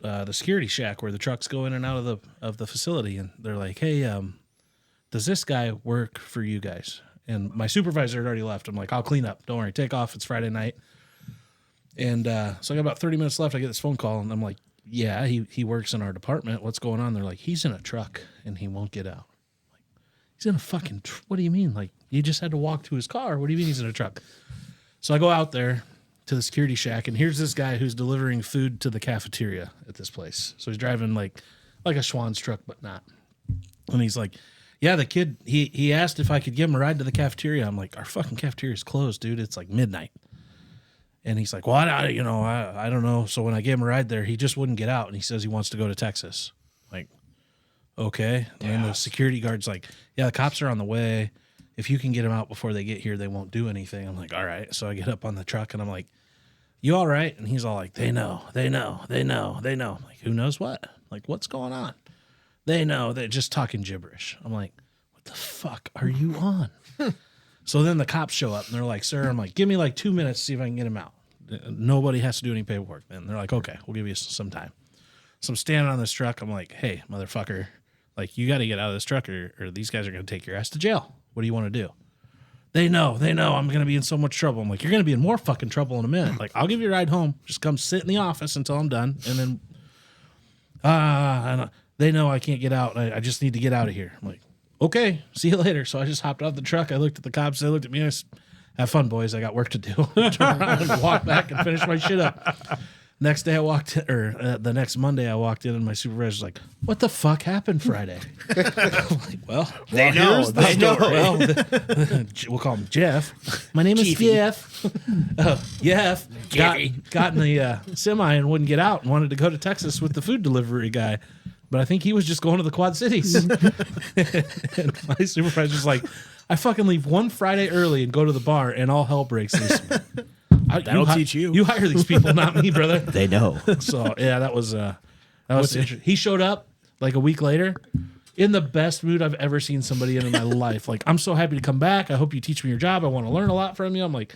the security shack where the trucks go in and out of the facility, and they're like, "Hey, does this guy work for you guys?" And my supervisor had already left. I'm like, "I'll clean up. Don't worry. Take off. It's Friday night." And so I got about 30 minutes left. I get this phone call, and I'm like, "Yeah, he works in our department. What's going on?" They're like, "He's in a truck and he won't get out." I'm like, he's in a fucking. What do you mean? Like, you just had to walk to his car? What do you mean he's in a truck? So I go out there to the security shack, and here's this guy who's delivering food to the cafeteria at this place. So he's driving like a Schwann's truck, but not. And he's like, "Yeah, the kid, he asked if I could give him a ride to the cafeteria." I'm like, "Our fucking cafeteria's closed, dude. It's like midnight." And he's like, "Well, I don't know." So when I gave him a ride there, he just wouldn't get out, and he says he wants to go to Texas. Like, okay. And then the security guard's like, "Yeah, the cops are on the way. If you can get him out before they get here, they won't do anything." I'm like, "All right." So I get up on the truck, and I'm like, "You all right?" And he's all like, they know. I'm like, "Who knows what? Like, what's going on?" "They know." They're just talking gibberish. I'm like, "What the fuck are you on?" So then the cops show up, and they're like, "Sir," I'm like, "give me like 2 minutes to see if I can get him out. Nobody has to do any paperwork." Then they're like, "Okay, we'll give you some time." So I'm standing on this truck. I'm like, "Hey, motherfucker, like, you got to get out of this truck or these guys are going to take your ass to jail. What do you want to do?" They know I'm going to be in so much trouble." I'm like, "You're going to be in more fucking trouble in a minute. Like, I'll give you a ride home. Just come sit in the office until I'm done." And then, they know I can't get out. I just need to get out of here. I'm like, "Okay, see you later." So I just hopped off the truck. I looked at the cops. They looked at me. And I said, "Have fun, boys. I got work to do." Turn around and walk back and finish my shit up. Next day the next Monday I walked in, and my supervisor's like, "What the fuck happened Friday?" I'm like, well, They know. They know. well, we'll call him Jeff. "My name is Jeff." Jeff got in the semi and wouldn't get out and wanted to go to Texas with the food delivery guy. But I think he was just going to the Quad Cities. And my supervisor's like, "I fucking leave one Friday early and go to the bar, and all hell breaks loose." That'll teach you. You hire these people, not me, brother. They know. So yeah, that was interesting. He showed up like a week later in the best mood I've ever seen somebody in my life. Like, "I'm so happy to come back. I hope you teach me your job. I want to learn a lot from you." I'm like,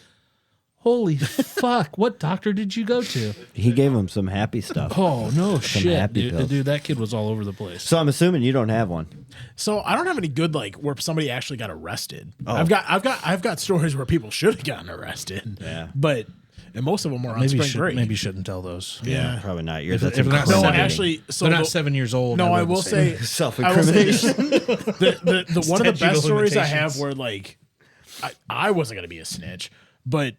holy fuck, what doctor did you go to? He gave him some happy stuff. Oh no shit, happy pills. dude, that kid was all over the place. So I'm assuming you don't have one. So I don't have any good like where somebody actually got arrested. I've got stories where people should have gotten arrested. Yeah. But and most of them were on spring break. Maybe shouldn't tell those. Yeah. Probably not. If That's they're not incriminating. No, seven. actually, so They're not 7 years old. No, I wouldn't will say Self-incrimination. the one of the Statute best of stories I limitations. have where like I wasn't gonna be a snitch, but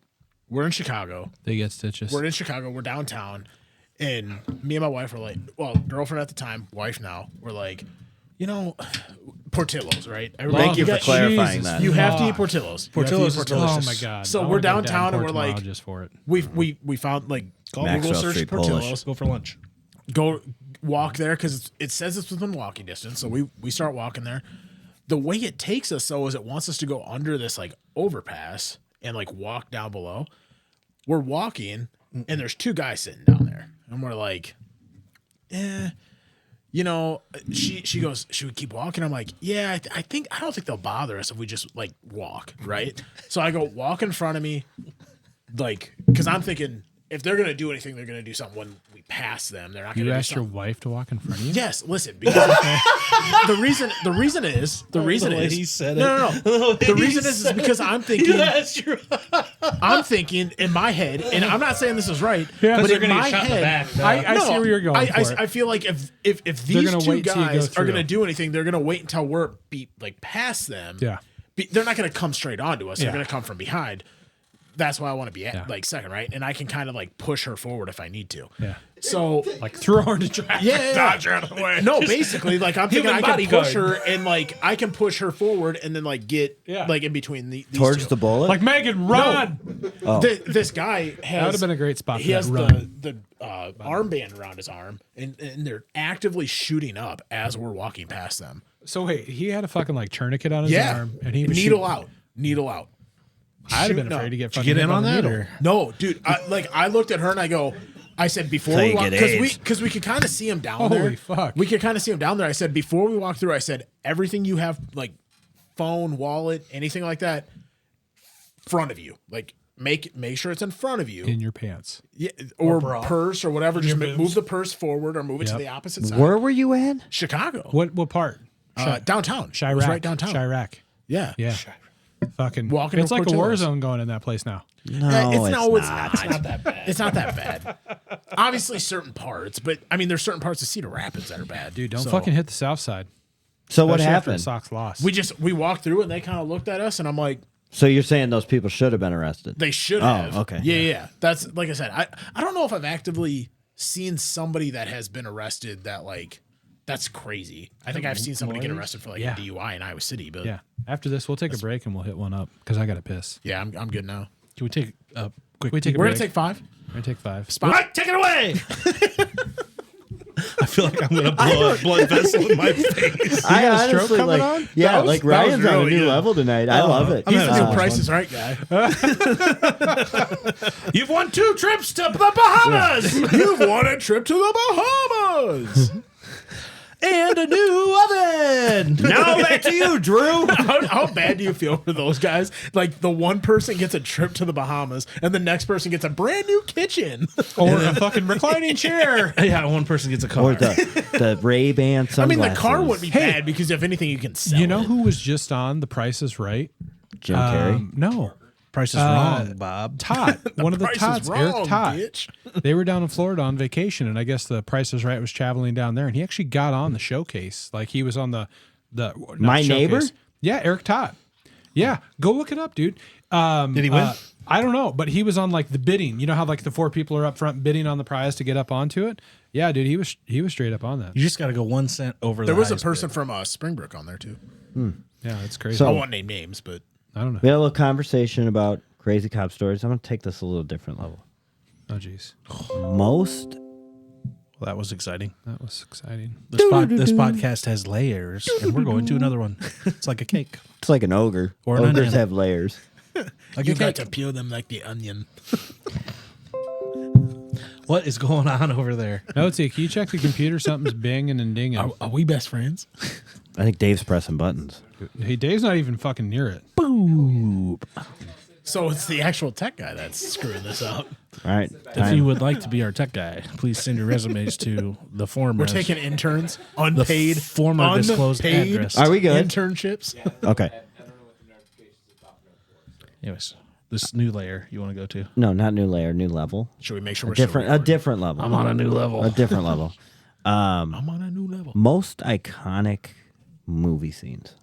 we're in Chicago. They get stitches. We're in Chicago. We're downtown, and me and my wife were like, well, girlfriend at the time, wife now. We're like, Portillo's, right? Thank you for clarifying that. You have to eat Portillo's. Portillo's is Oh delicious. my god! So I we're wanna go downtown and Davenport we're like- tomorrow just for it. We found like Maxwell Google search Street Portillo's. Polish. Go for lunch. Go walk there because it says it's within walking distance. So we start walking there. The way it takes us though is it wants us to go under this like overpass and like walk down below. We're walking and there's 2 guys sitting down there, and we're like, she goes, "Should we keep walking?" I'm like, "Yeah, I don't think they'll bother us if we just like walk, right?" So I go walk in front of me, like, because I'm thinking if they're gonna do anything, they're gonna do something when we pass them. They're not gonna You do asked your something. wife to walk in front of you? Yes, listen, because the reason is way he said it. no. The reason is because I'm thinking That's true. I'm thinking in my head, and I'm not saying this is right, Yeah. but they're in gonna my get shot in the head, back, I see where you're going for it. I feel like if They're these gonna two wait till you go guys are through. going to do anything, they're going to wait until we're past them. Yeah. They're not going to come straight onto us. Yeah. They're going to come from behind. That's why I want to be at Yeah. like second, right? And I can kind of like push her forward if I need to. Yeah. So Like throw her into traffic. yeah, Dodge her out of the way. no, basically, like I'm thinking I Human can bodyguard. push her and like I can push her forward and then like get Yeah. like in between these Towards two. the bullet? Like Megan, run. This guy has That would have been a great spot. he for has that run. the armband around his arm and they're actively shooting up as we're walking past them. So wait, he had a fucking like tourniquet on his arm, and he was needle shooting. out, needle out. I'd have been shooting afraid up. to get Did you fucking get hit in by on the that needle. or? No, dude. I looked at her and I said before Till we you walk get AIDS. because we could kind of see him down Holy there. fuck. We could kind of see him down there. I said before we walk through, I said everything you have like phone, wallet, anything like that, front of you. Like make sure it's in front of you. in your pants. Yeah, or bra. purse or whatever. Just boobs. move the purse forward or move it to Yep. the opposite side. Where were you at? Chicago. What part? Downtown. It was Chirac. right downtown. Chirac. Yeah. Yeah. Fucking. Walking It's to like a war Portillo's. zone going in that place now. No, It's not. not that bad. It's not that bad. Obviously, certain parts, but I mean, there's certain parts of Cedar Rapids that are bad. Dude, don't So, fucking hit the south side. So what Especially after the happened? Sox lost. We walked through and they kind of looked at us, and I'm like, So you're saying those people should have been arrested? they should Oh, have. okay. Yeah. That's like I said. I don't know if I've actively seen somebody that has been arrested that like that's crazy. I think I've seen somebody get arrested for like Yeah. a DUI in Iowa City, but yeah. After this, we'll take a break and we'll hit one up because I got to piss. yeah, I'm good now. Can we take a quick? We take a We're break. gonna take 5. We're gonna take 5. Mike, take it away. I feel like I'm gonna blow a blood vessel in my face. I got a stroke honestly coming like, on? yeah, That was- like that was Ryan's on a really new good. level tonight. I love it. He's the having new fun. Price is Right guy. You've won 2 trips to the Bahamas You've won a trip to the Bahamas. and a new oven. Now back to you, Drew. How bad do you feel for those guys? Like the one person gets a trip to the Bahamas and the next person gets a brand new kitchen. Or a fucking reclining chair. Yeah, one person gets a car. Or the Ray-Ban I sunglasses. mean, the car wouldn't be Hey. bad because if anything, you can sell You know it. who was just on The Price is Right? Jim Carrey. No. Price is wrong, Bob. Todd. One of the Price is Todds, wrong, Eric Todd. bitch. They were down in Florida on vacation, and I guess The Price is Right was traveling down there, and he actually got on the showcase. Like he was on the not My showcase. Neighbor? Yeah, Eric Todd. Yeah, go look it up, dude. Did he win? I don't know, but he was on like the bidding. You know how like the 4 people are up front bidding on the prize to get up onto it? Yeah, dude, he was straight up on that. You just got to go 1 cent over. There the was a highest person bid. from Springbrook on there too. Yeah, that's crazy. So- I won't name names, but I don't know. We had a little conversation about crazy cop stories. I'm going to take this a little different level. Oh, jeez. Most Well, that was exciting. That was exciting. This podcast has layers, and we're going to another one. It's like a cake. It's like an ogre. Or an Ogres onion. have layers. Like you a got cake. to peel them like the onion. What is going on over there? No, can you check the computer? Something's binging and dinging. Are we best friends? I think Dave's pressing buttons. Hey, Dave's not even fucking near it. So it's the actual tech guy that's screwing this up. All right. If you would like to be our tech guy, please send your resumes to the former. We're taking interns, unpaid, former disclosed unpaid address. Are we good? internships. Okay. Anyways, this new layer you want to go to? No, not new layer, new level. Should we make sure we're A different level. I'm on a new level. A different level. I'm on a new level. Most iconic movie scenes.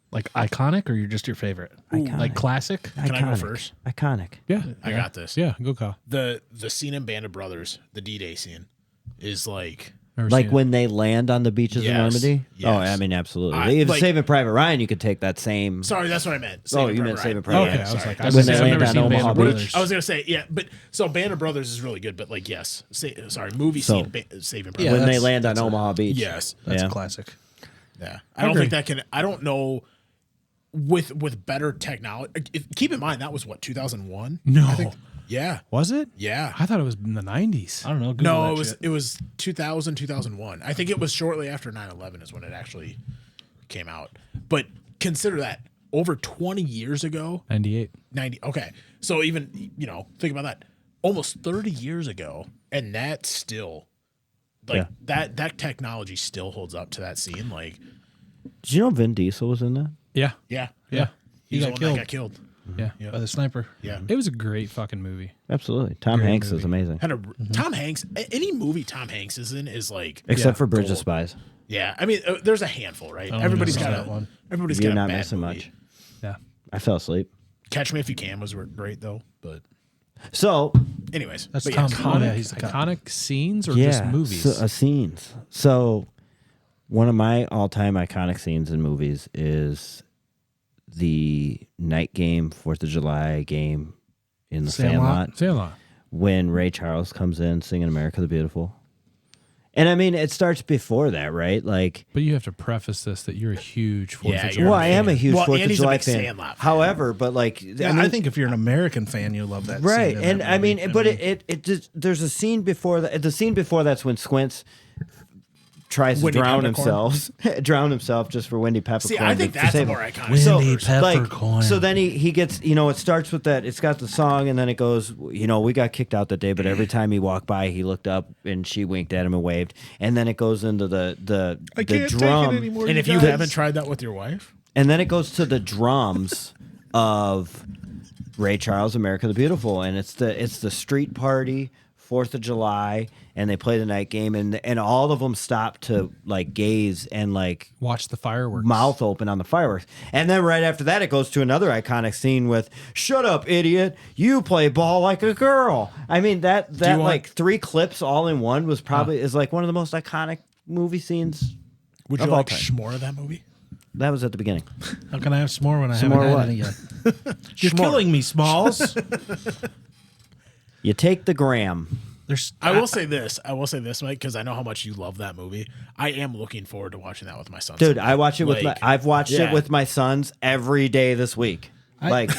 Like iconic, or you're just your favorite? Iconic. Like classic? Can I go Iconic. first? Iconic. Yeah. I got this. Yeah, go Kyle. The scene in Band of Brothers, the D-Day scene, is like Never Like seen when they land on the beaches Yes. in Normandy? Yes. Oh, I mean, absolutely. I- If like- Saving Private Ryan, you could take that same. sorry, that's what I meant. Oh, you meant Saving Private it. Okay, Ryan. I was like, I I was When gonna they say, I've land never on seen Band Omaha of Beach. Brothers. I was gonna say, yeah, but so Band of Brothers is really good, but like, yes, movie So- scene, Saving Private Yeah, when Ryan. they that's- land on that's a- Omaha Beach. Yes, That's Yeah. a classic. yeah. I don't agree. think that can. I don't know. With better technology, keep in mind that was what 2001. No. I think, yeah, Was it? yeah. I thought it was in the 90s. I don't know. Google No, that it was shit. it was 2000, 2001. I think it was shortly after 9/11 is when it actually came out. But consider that over 20 years ago, 98. 90. Okay, so even think about that. almost 30 years ago, and that still, like that technology still holds up to that scene. Like, Did you know Vin Diesel was in that? Yeah. yeah, Yeah. he got got killed. killed. Yeah. By the sniper. Yeah, It was a great fucking movie. Absolutely. Tom Hanks is amazing. had a Tom Hanks. Any movie Tom Hanks is in is like, Except for Bridge of gold. Spies. Yeah, I mean, there's a handful, right? don't Everybody's even know got that one. Everybody's You're got a not bad missing movie. much. Yeah. I fell asleep. Catch Me If You Can was great though, but So, anyways, That's but Tom. Iconic, Yeah, he's the cop. iconic scenes or just movies? scenes. So, one of my all-time iconic scenes in movies is the night game, 4th of July game in the Sandlot. Sandlot. when Ray Charles comes in singing America the Beautiful. And I mean, it starts before that, right? Like, But you have to preface this that you're a huge Fourth Yeah, of you're July. well, I am a huge Well, 4th and of he's a July big fan. Sandlot fan. However, but like, Yeah, I think if you're an American fan, you love that. right, Scene in and that I mean, movie. but it just, there's a scene before that. The scene before that's when Squints tries to Wendy drown Peppercorn. himself just for Wendy Peppercorn. See, I think to that's save more him. iconic. So, Wendy like, Peppercorn. so then he gets, it starts with that. It's got the song, and then it goes, we got kicked out that day, but every time he walked by, he looked up and she winked at him and waved. And then it goes into the drum, And if you haven't tried that with your wife, and then it goes to the drums of Ray Charles, America the Beautiful, and it's the street party, 4th of July, and they play the night game, and all of them stop to like gaze and like Watch the fireworks. mouth open on the fireworks. And then right after that, it goes to another iconic scene with "Shut up, idiot! You play ball like a girl." I mean, that want- like 3 clips all in one was probably is like one of the most iconic movie scenes. would you Of all like time. s'more of that movie? That was at the beginning. How can I have s'more when I S'more haven't had what? any yet? You're killing me, Smalls. You take the gram. There's. I will say this, Mike, because I know how much you love that movie. I am looking forward to watching that with my son. Dude, I watch it with Like, I've watched yeah. it with my sons every day this week. Like,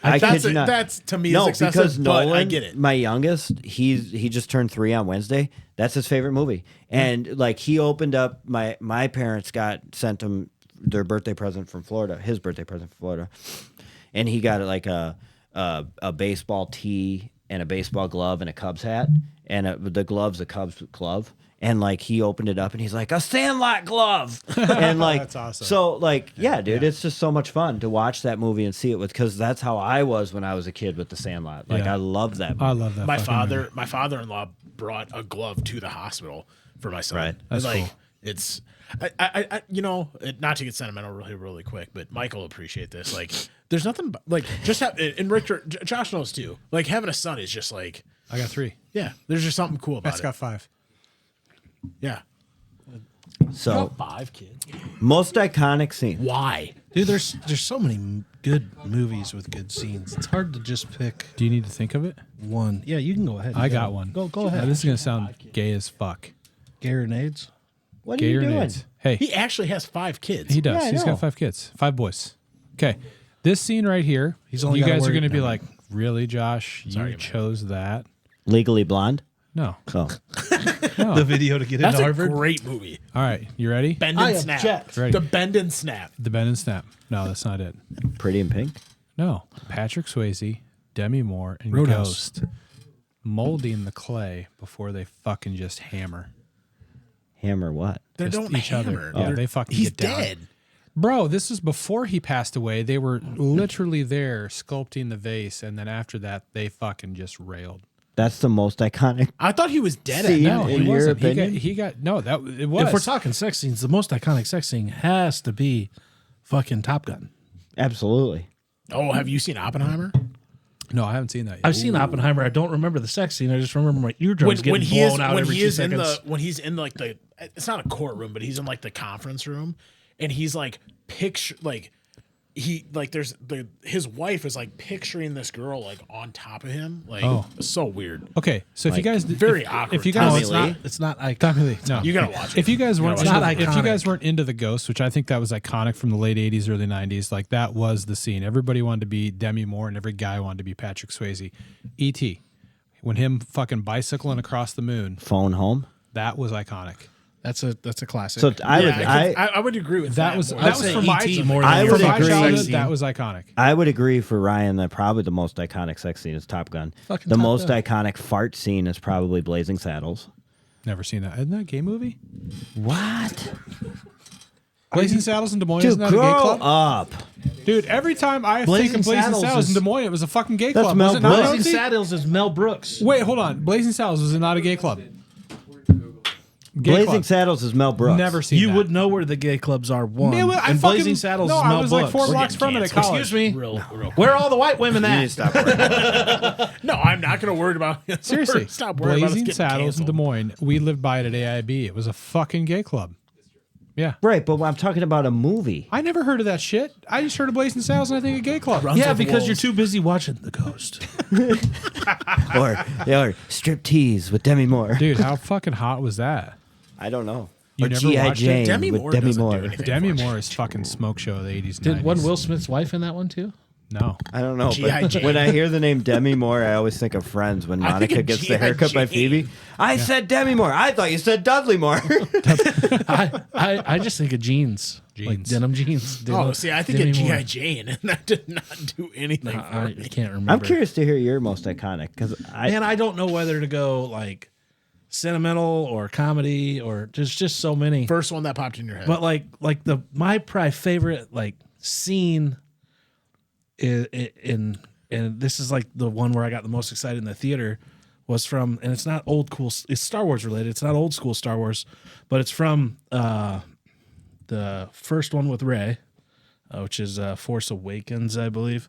I That's kid you not. that's to me No, is excessive, because but Nolan, I get it. my youngest, he just turned 3 on Wednesday. That's his favorite movie, and like he opened up my parents sent him their birthday present from Florida, his birthday present from Florida, and he got like a baseball tee and a baseball glove and a Cubs hat, and the glove's a Cubs glove. And like he opened it up and he's like, a Sandlot glove, and like That's awesome. So like yeah, dude, it's just so much fun to watch that movie and see it with, because that's how I was when I was a kid with the Sandlot. Like Yeah. I love that movie. I love that. My fucking movie. father-in-law brought a glove to the hospital for my son. Right. That's like cool. it's, I not to get sentimental really quick, but Michael will appreciate this. Like, there's nothing like just have, and Richard, Josh knows too. Like having a son is just like, I got 3. yeah, there's just something cool about Matt's it. got 5. Yeah. So 5 kids. most iconic scene. Why? Dude, there's so many good movies with good scenes. It's hard to just pick Do you need to think of it? one. Yeah, you can go ahead. I You got one. Go Now, ahead. this is gonna sound gay as fuck. Grenades. What are Gay you or doing? nades? Hey, He actually has 5 kids. he does. Yeah, I He's know. got 5 kids, 5 boys. Okay, this scene right here. He's only you gotta guys are worry- gonna be never like, really, Josh? You man. chose that? Legally Blonde. No. Oh, No. The video to get That's into a Harvard. great movie. All right, you ready? Bend I and snap. object. Ready. The bend and snap. The bend and snap. No, that's not it. Pretty in Pink. No, Patrick Swayze, Demi Moore, and Roadhouse. Ghost molding the clay before they fucking just hammer. Hammer what? They Just don't each other. hammer. Yeah, They're- they fucking He's get down. dead. Bro, this is before he passed away. They were literally there sculpting the vase, and then after that, they fucking just railed. That's the most iconic. I thought he was dead. See, at No, that in he your wasn't. opinion? He got no. That it was. If we're talking sex scenes, the most iconic sex scene has to be fucking Top Gun. Absolutely. Oh, have you seen Oppenheimer? No, I haven't seen that yet. I've seen Oppenheimer. I don't remember the sex scene. I just remember my eardrums getting when he blown is out when every he 2 is in seconds. the when he's in like the, it's not a courtroom, but he's in like the conference room, and he's like picture like he like there's his wife is like picturing this girl like on top of him, like Oh. it's so weird. Okay, so if you guys very if, awkward. if you No, guys it's not. It's not iconic. Tommy Lee, no. You gotta watch it. If you guys weren't, gotta watch into, it. if you Iconic. guys weren't into the Ghost, which I think that was iconic from the late '80s, early '90s, like that was the scene. Everybody wanted to be Demi Moore, and every guy wanted to be Patrick Swayze. E.T. when him fucking bicycling across the moon, Phone home. that was iconic. That's a classic. So I would agree with that. That was more. that was for my E.T. more than I for would my agree. childhood. That was iconic. I would agree for Ryan that probably the most iconic sex scene is Top Gun. Fucking The Top most Gun. iconic fart scene is probably Blazing Saddles. Never seen that. Isn't that a gay movie? What? Blazing Saddles in Des Moines. Dude, Isn't that a gay grow club? up. Dude, every time I Blazing think of Blazing Saddles Saddles in is- Des Moines, it was a fucking gay That's club. Mel Was it not? Brooks. Blazing Rosie? Saddles is Mel Brooks. Wait, hold on. Blazing Saddles was it not a gay club? Gay Blazing club. Saddles is Mel Brooks. Never seen You that. would know where the gay clubs are. One. Yeah, well, I and fucking- Blazing Saddles no, is Mel I was Brooks. like 4 blocks from it at college. Excuse me. Real Where are all the white women You need to at? stop worrying about it. No, I'm not going to worry about it. Seriously, Stop worrying about us Blazing getting Saddles in canceled. Des Moines. We lived by it at AIB. It was a fucking gay club. Yeah. Right, but I'm talking about a movie. I never heard of that shit. I just heard of Blazing Saddles and I think a gay club. Runs Yeah, with because you're wolves. too busy watching The Ghost. or strip tease with Demi Moore. Dude, how fucking hot was that? I don't know. You or never G.I. watched it? Jane Demi with Moore Demi doesn't do Moore. anything. Demi Moore is fucking smoke show of the 80s. Did 90s. wasn't Will Smith's wife in that one too? No. I don't know. G.I. But Jane. when I hear the name Demi Moore, I always think of Friends when I think Monica of gets the G.I. haircut by Jane. Phoebe. I said Demi Moore. I thought you said Dudley Moore. I just think of jeans. Like Jeans. denim jeans. Oh, see, I think Demi of G.I. Moore. Jane, and that did not do anything for I me. can't remember. I'm curious to hear your most iconic because Man, I don't know whether to go like sentimental or comedy or just so many. First one that popped in your head. But like my probably favorite like scene is in and this is like the one where I got the most excited in the theater was from, and it's not old cool, it's Star Wars related. It's not old school Star Wars, but it's from the first one with Rey, which is Force Awakens, I believe.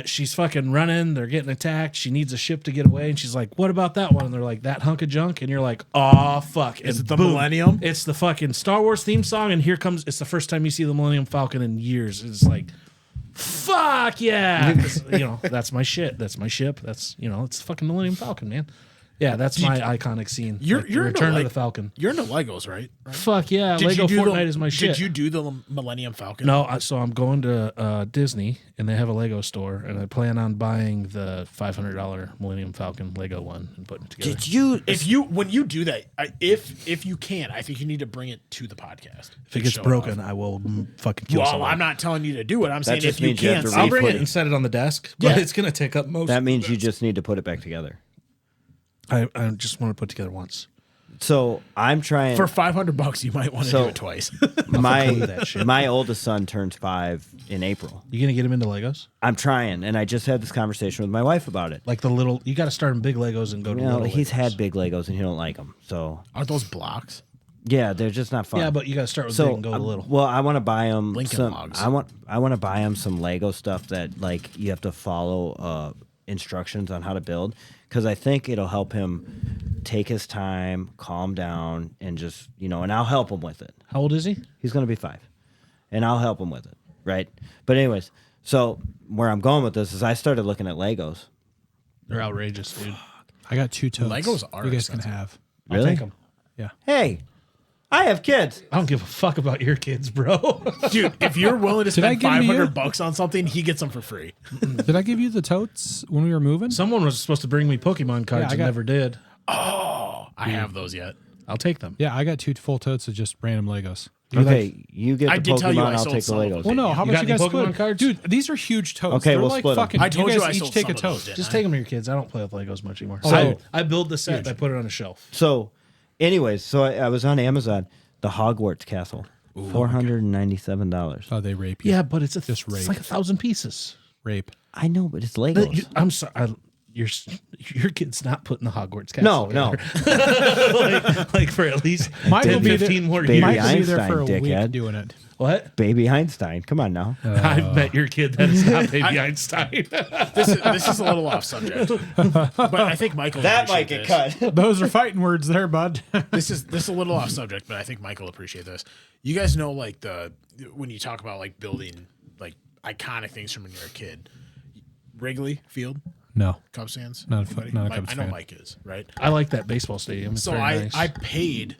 She's fucking running. They're getting attacked. She needs a ship to get away, and she's like, "What about that one?" And they're like, "That hunk of junk." And you're like, "Oh fuck!" Is And it the boom, Millennium? It's the fucking Star Wars theme song, and here comes. It's the first time you see the Millennium Falcon in years. It's like, fuck yeah! 'Cause, that's my shit. That's my ship. That's it's the fucking Millennium Falcon, man. Yeah, that's my iconic scene. You're Like, the into Return of like- the Falcon. You're into Legos, right? Fuck yeah, Did Lego you do Fortnite is my shit. Did you do the Millennium Falcon? No, so I'm going to Disney, and they have a Lego store, and I plan on buying the $500 Millennium Falcon Lego one and putting it together. did you? When you do that, if you can, I think you need to bring it to the podcast. If it gets broken, I will fucking kill Well, someone. I'm not telling you to do it. I'm saying just if you means you have can't, to I'll bring it Put it- and set it on the desk, but Yeah. it's going to take up most. That means you just need to put it back together. I just want to put together once. So I'm trying. for $500, you might want to So- do it twice. my oldest son turns 5 in April. You going to get him into Legos? I'm trying, and I just had this conversation with my wife about it. Like the little, you got to start in big Legos and go to You know, little he's Legos. had big Legos and he don't like them. So Aren't those blocks? yeah, they're just not fun. Yeah, but you got to start with so big and go to little. well, I want to buy him Lincoln some. Logs. I want to buy him some Lego stuff that like you have to follow instructions on how to build because I think it'll help him take his time, calm down, and just and I'll help him with it. How old is he? He's going to be 5, and I'll help him with it, right? But anyways, so where I'm going with this is I started looking at Legos. They're outrageous, dude. I got 2 totes. Legos are you guys expensive. can have. I'll Really? take them. Yeah. Hey, I have kids. I don't give a fuck about your kids, bro. Dude, if you're willing to Did I spend give them to you? $500 on something, he gets them for free. Did I give you the totes when we were moving? Someone was supposed to bring me Pokemon cards I and got- never did. I have those yet. I'll take them. Yeah, I got 2 full totes of just random Legos. Okay, you get I the did tell you Pokemon, I I'll sold take the some of Legos. those. Well, no, how You about got you any guys Pokemon split? cards? Dude, these are huge totes. Okay, They're we'll like split 'em. fucking. I told you you guys I each sold take a some of those, tote. didn't Just I? take them to your kids. I don't play with Legos much anymore. So- I build the set. I put it on a shelf. So, anyways, so I was on Amazon, the Hogwarts Castle, $497. Oh, they rape you. Yeah, but it's Just rape. it's like 1,000 pieces. Rape. I know, but it's Legos. I'm sorry. Your kid's not putting the Hogwarts castle. No, no. together. like for at least Mine 10, will be there- 15 more Baby years. Mike will be there for a Einstein, week dickhead. doing it. What? Baby Einstein. Come on now. I bet your kid that is not Baby Einstein. This is a little off subject, but I think Michael will appreciate this. Those are fighting words there, bud. This is a little off subject, but I think Michael will appreciate this. You guys know like when you talk about like building like iconic things from when you're a kid, Wrigley Field, No. Cubs fans. Not a Anybody? not a Mike- Cubs I know fan. Mike is right. I like that baseball stadium. It's So very I nice. I paid.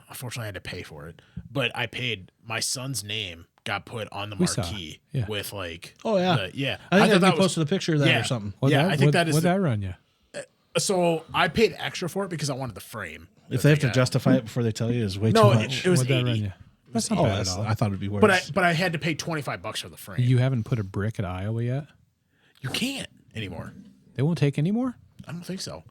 Unfortunately, I had to pay for it, but I paid. My son's name got put on the We saw it. marquee Yeah. with like. Oh, yeah. yeah. I think thought you that was- posted a picture of that yeah. or something. What'd Yeah, that, I think what, that is What'd the- that run you? So I paid extra for it because I wanted the frame. If they have to justify it before they tell you, is way No, too much. it was What'd that run 80. you? That's not Oh, bad at all. I thought it'd be worse. But I had to pay $25 for the frame. You haven't put a brick at Iowa yet? You can't anymore. They won't take any more? I don't think so.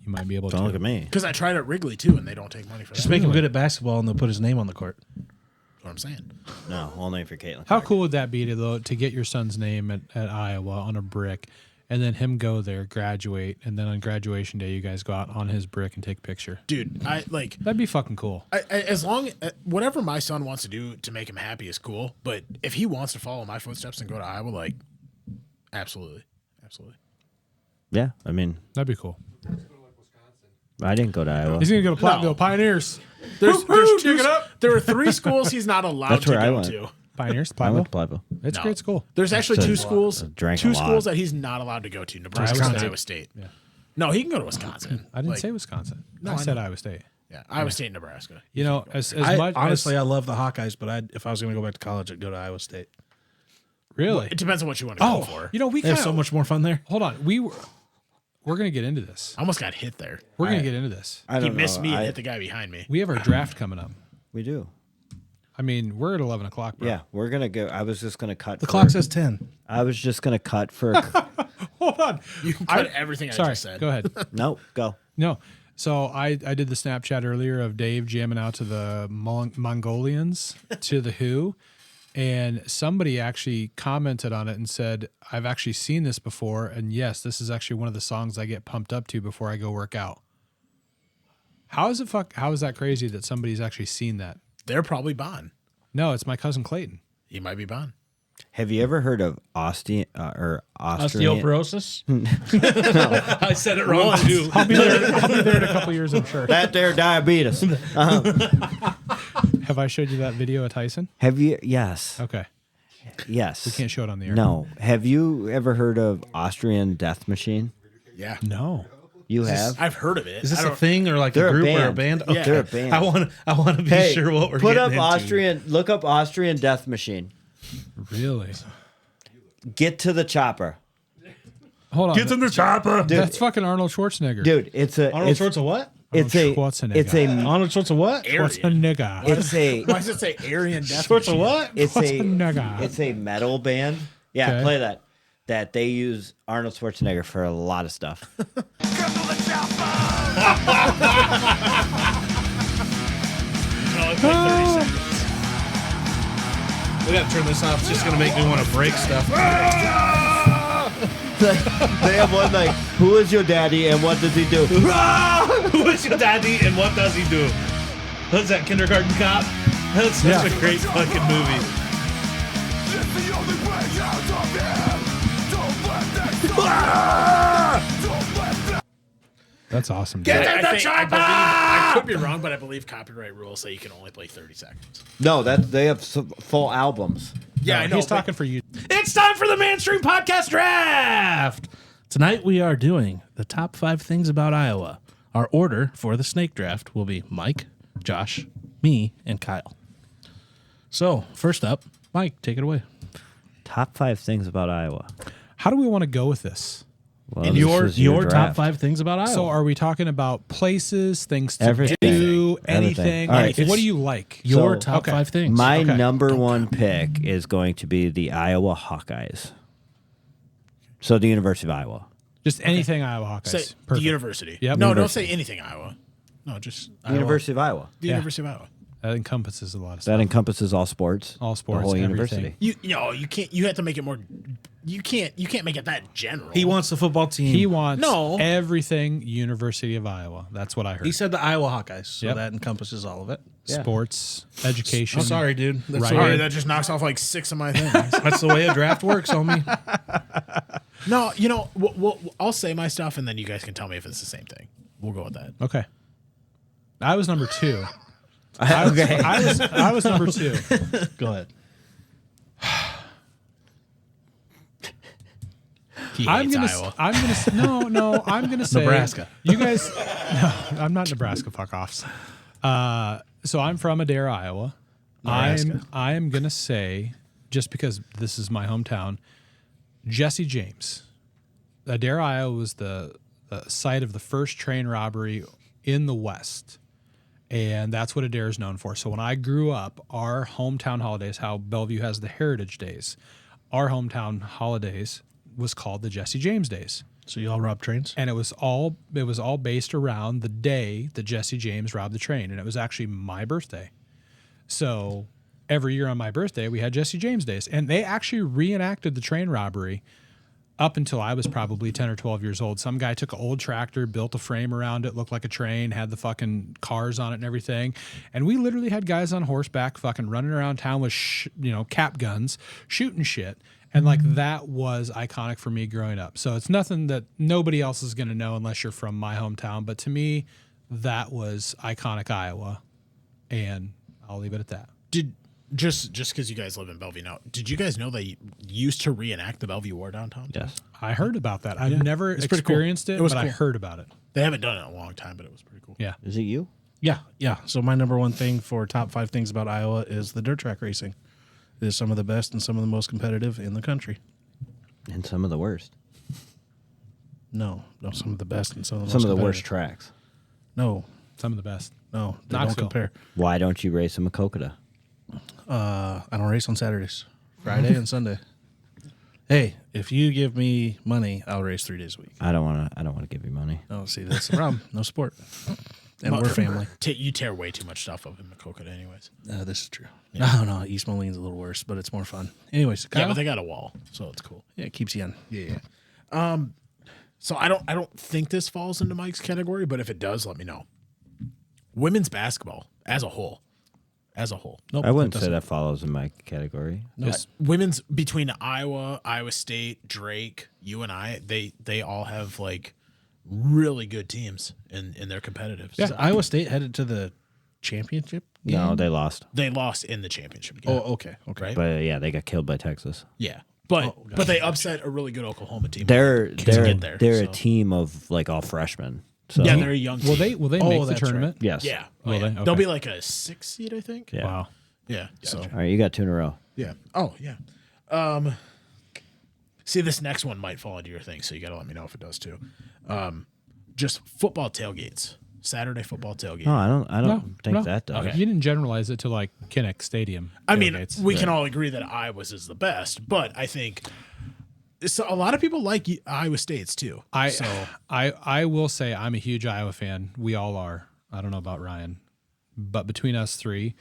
You might be able Don't look to. at me. Because I tried at Wrigley too, and they don't take money for Just that. make him good at basketball, and they'll put his name on the court. That's what I'm saying. No, only if you're Caitlin. How cool would that be to get your son's name at Iowa on a brick and then him go there, graduate, and then on graduation day you guys go out on his brick and take a picture? Dude, I like That'd be fucking cool. as long whatever my son wants to do to make him happy is cool. But if he wants to follow my footsteps and go to Iowa, like, absolutely. Yeah, I mean, That'd be cool. I didn't go to Iowa. He's going to go to Platteville No. Pioneers. There's there are 3 schools he's not allowed That's to where I go went. to. Pioneers, I went Platteville. to Platteville. It's a No. great school. There's actually So 2 schools, drank a 2 lot. schools that he's not allowed to go to: Nebraska and Iowa State. Yeah. No, he can go to Wisconsin. I didn't Like, say Wisconsin. No, I I said know. Iowa State. Yeah, Iowa State and Nebraska. You know, as I, much honestly, as, I love the Hawkeyes, but if I was going to go back to college, I'd go to Iowa State. really, It depends on what you want to go for. you know, we They have kind so of much more fun there. hold on. We're going to get into this. I almost got hit there. We're going to get into this. I He don't missed know. me and hit the guy behind me. We have our draft coming up. We do. I mean, we're at 11 o'clock, bro. Yeah, we're gonna go. I was just gonna cut. The clock says 10. I was just gonna cut for. Hold on. You can cut everything I Sorry, just said. go ahead. No, go. No. So I did the Snapchat earlier of Dave jamming out to the Mongolians to the Who, and somebody actually commented on it and said, "I've actually seen this before, and yes, this is actually one of the songs I get pumped up to before I go work out." How is that crazy that somebody's actually seen that? They're probably Bon. No, it's my cousin Clayton. He might be Bon. Have you ever heard of Austrian or Austrian? Osteoporosis? I said it wrong, too. I'll be there in a couple years, I'm sure. That there diabetes. Have I showed you that video of Tyson? Have you? Yes. Okay, Yes. we can't show it on the air. No. Have you ever heard of Austrian Death Machine? Yeah. No. You have. I've heard of it. Is this I a don't- thing or like They're a a group or a band. band? Yeah. They're a band. I want to be Hey, sure what we're put getting up into. Austrian. Look up Austrian Death Machine. Really? Get to the chopper, Hold on. the chopper. That's fucking Arnold Schwarzenegger. dude. It's a. Arnold it's, Schwarzenegger what? It's a. Schwarzenegger. It's a. Arnold Schwarzenegger what? Aryan. Schwarzenegger. It's a. Why does it say Aryan Death Schwarzenegger Machine? what? It's a. Schwarzenegger. It's a metal band. Yeah, Okay. play that. That they use Arnold Schwarzenegger for a lot of stuff. Come to the chopper! We got to turn this off. It's just going to make me want to break stuff. They have one like, "Who is your daddy and what does he do?" Who is your daddy and what does he do? What's that, Kindergarten Cop? That's such a great fucking movie. It's the only way out of here! Don't let that Don't let that That's awesome. Dude. I could be wrong, but I believe copyright rules say you can only play 30 seconds. No, they have full albums. Yeah, I know. He's but- talking for you. It's time for the Manstream Podcast Draft. Tonight we are doing the top 5 things about Iowa. Our order for the snake draft will be Mike, Josh, me, and Kyle. So, first up, Mike, take it away. Top 5 things about Iowa. How do we want to go with this? Well, And this your is top draft. 5 things about Iowa. So are we talking about places, things to Everything. do, Everything. anything? All right, Anything? What do you like? your So- top okay. 5 things. My Okay. number one pick is going to be the Iowa Hawkeyes. So the University of Iowa. Just anything Iowa Hawkeyes. Say the Perfect. university. Yep. No, University. don't say anything Iowa. No, just The University of Iowa. The Yeah. University of Iowa. That encompasses a lot of That stuff. encompasses all sports. All sports, The whole everything. university. You can't. You have to make it more. You can't make it that general. He wants the football team. He wants No. everything University of Iowa. That's what I heard. He said the Iowa Hawkeyes, so Yep. that encompasses all of it. Sports, education. I'm sorry, dude. That's, Right. the Sorry, way, that just knocks off like 6 of my things. that's the way a draft works, homie. No, I'll say my stuff, and then you guys can tell me if it's the same thing. We'll go with that. Okay. I was number 2. Okay. I was number 2. Go ahead. He I'm hates gonna. Iowa. I'm gonna. No. I'm gonna say Nebraska. You guys. No, I'm not Nebraska. Fuck offs. So I'm from Adair, Iowa. Nebraska. I am gonna say, just because this is my hometown, Jesse James. Adair, Iowa was the site of the first train robbery in the West. And that's what Adair is known for. So when I grew up, our hometown holidays, how Bellevue has the Heritage Days, our hometown holidays was called the Jesse James Days. So you all rob trains? And it was all based around the day that Jesse James robbed the train. And it was actually my birthday. So every year on my birthday, we had Jesse James Days. And they actually reenacted the train robbery up until I was probably 10 or 12 years old. Some guy took an old tractor, built a frame around it, looked like a train, had the fucking cars on it and everything. And we literally had guys on horseback fucking running around town with, cap guns, shooting shit. And like that was iconic for me growing up. So it's nothing that nobody else is going to know unless you're from my hometown. But to me, that was iconic Iowa. And I'll leave it at that. Just because you guys live in Bellevue now, did you guys know they used to reenact the Bellevue War downtown? Yes. I heard about that. I've never It's pretty cool. experienced it, It was but I cool. heard about it. They haven't done it in a long time, but it was pretty cool. Yeah. Is it you? Yeah. So my number one thing for top 5 things about Iowa is the dirt track racing. It is some of the best and some of the most competitive in the country. And some of the worst. No, some of the best and some of the Some most of the worst competitive. tracks. No, Some of the best. they don't Knoxville. compare. Why don't you race them a Kokota? I don't race on Saturdays, Friday and Sunday. Hey, if you give me money, I'll race 3 days a week. I don't want to give you money. Oh, see, that's the problem. No sport. And we're family. You tear way too much stuff up in Makokota anyways. This is true. No, East Moline's a little worse, but it's more fun. Anyways, Yeah, Kyle? but they got a wall, so it's cool. Yeah, it keeps you in. Yeah. So I don't think this falls into Mike's category, but if it does, let me know. Women's basketball as a whole. Nope, I wouldn't it say doesn't. that follows in my category. Just women's between Iowa, Iowa State, Drake, UNI, they all have like really good teams in their competitive. Is So Iowa State headed to the championship game? No, they lost. they lost in the championship game. Oh, okay. right? But yeah, they got killed by Texas. Yeah. But they upset a really good Oklahoma team. They're to they're get there, they're so. a team of like all freshmen. So Yeah, they're a young team. Will they Oh, make the that's right. tournament? yes. Yeah. Will they? They'll Okay. be like a 6 seed, I think. Yeah. Wow. Yeah. So All right, you got 2 in a row. yeah. Oh, yeah. See, this next one might fall into your thing, so you got to let me know if it does too. Just football tailgates. Saturday football tailgate. No, I don't think that does. Okay. You didn't generalize it to like Kinnick Stadium. I mean, tailgates. we can all agree that Iowa's is the best, but I think so a lot of people like Iowa State's too. I will say I'm a huge Iowa fan. We all are. I don't know about Ryan, but between us three,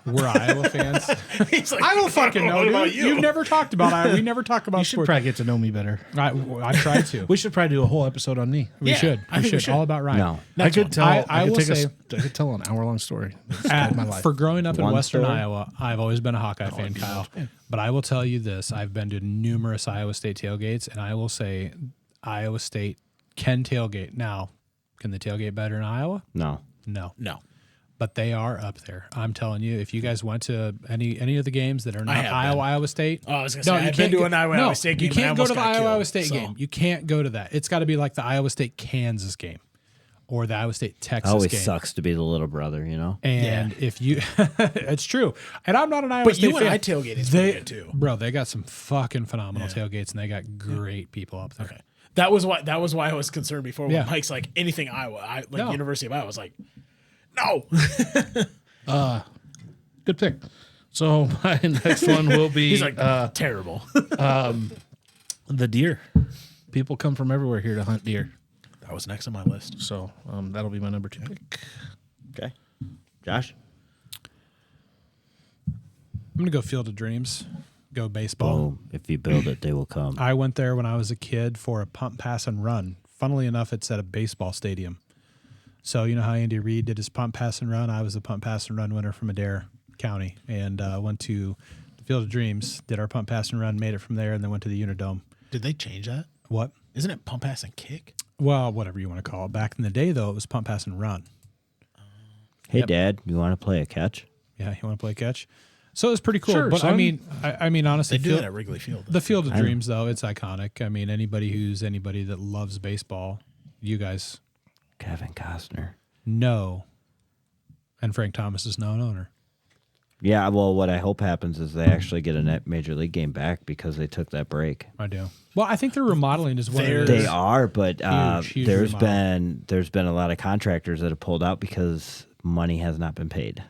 we're Iowa fans. He's like, I don't fucking know, what dude. about you? You've never talked about Iowa. We never talk about You should sports. probably get to know me better. I tried to. We should probably do a whole episode on me. We Yeah, should. I We think we should. should. All about Ryan. No. I could tell. I I, will could say- I could tell an hour-long story. That's my life. For growing up in One Western story? Iowa, I've always been a Hawkeye fan, Kyle. But I will tell you this: I've been to numerous Iowa State tailgates, and I will say Iowa State can tailgate. Now, can they tailgate better in Iowa? No. No. No. But they are up there. I'm telling you, if you guys went to any of the games that are not have been. Iowa State, Oh, I was gonna say, you I've been can't to go- an Iowa State game You and I can't go almost to the got Iowa killed, State so. game. You can't go to that. It's got to be like the Iowa State Kansas game or the Iowa State Texas Always game. sucks to be the little brother, you know? And if you, it's true. And I'm not an Iowa But State you and fan. I tailgating's pretty good too. Bro, they got some fucking phenomenal tailgates, and they got great people up there. Okay. That was why I was concerned before when Yeah. Mike's like anything Iowa, No. University of Iowa. I was like, no. Good pick. So my next one will be He's like terrible. the deer. People come from everywhere here to hunt deer. That was next on my list. So that'll be my number 2 pick. Okay. Josh? I'm going to go Field of Dreams, go baseball. Boom. If you build it, they will come. I went there when I was a kid for a pump, pass, and run. Funnily enough, it's at a baseball stadium. So you know how Andy Reid did his pump, pass, and run? I was the pump, pass, and run winner from Adair County, and went to the Field of Dreams, did our pump, pass, and run, made it from there, and then went to the Unidome. Did they change that? What? Isn't it pump, pass, and kick? Well, whatever you want to call it. Back in the day, though, it was pump, pass, and run. Hey, Yep. Dad, you want to play a catch? Yeah, you want to play catch? So it was pretty cool. Sure, but son. I mean, honestly, They do that at Wrigley Field. the Field of I know. Dreams, though, it's iconic. I mean, anybody that loves baseball, you guys Kevin Costner. know. And Frank Thomas is no owner. Yeah, well, what I hope happens is they actually get a major league game back because they took that break. I do. Well, I think they're remodeling as well. They are, but Huge there's remodel. been a lot of contractors that have pulled out because money has not been paid.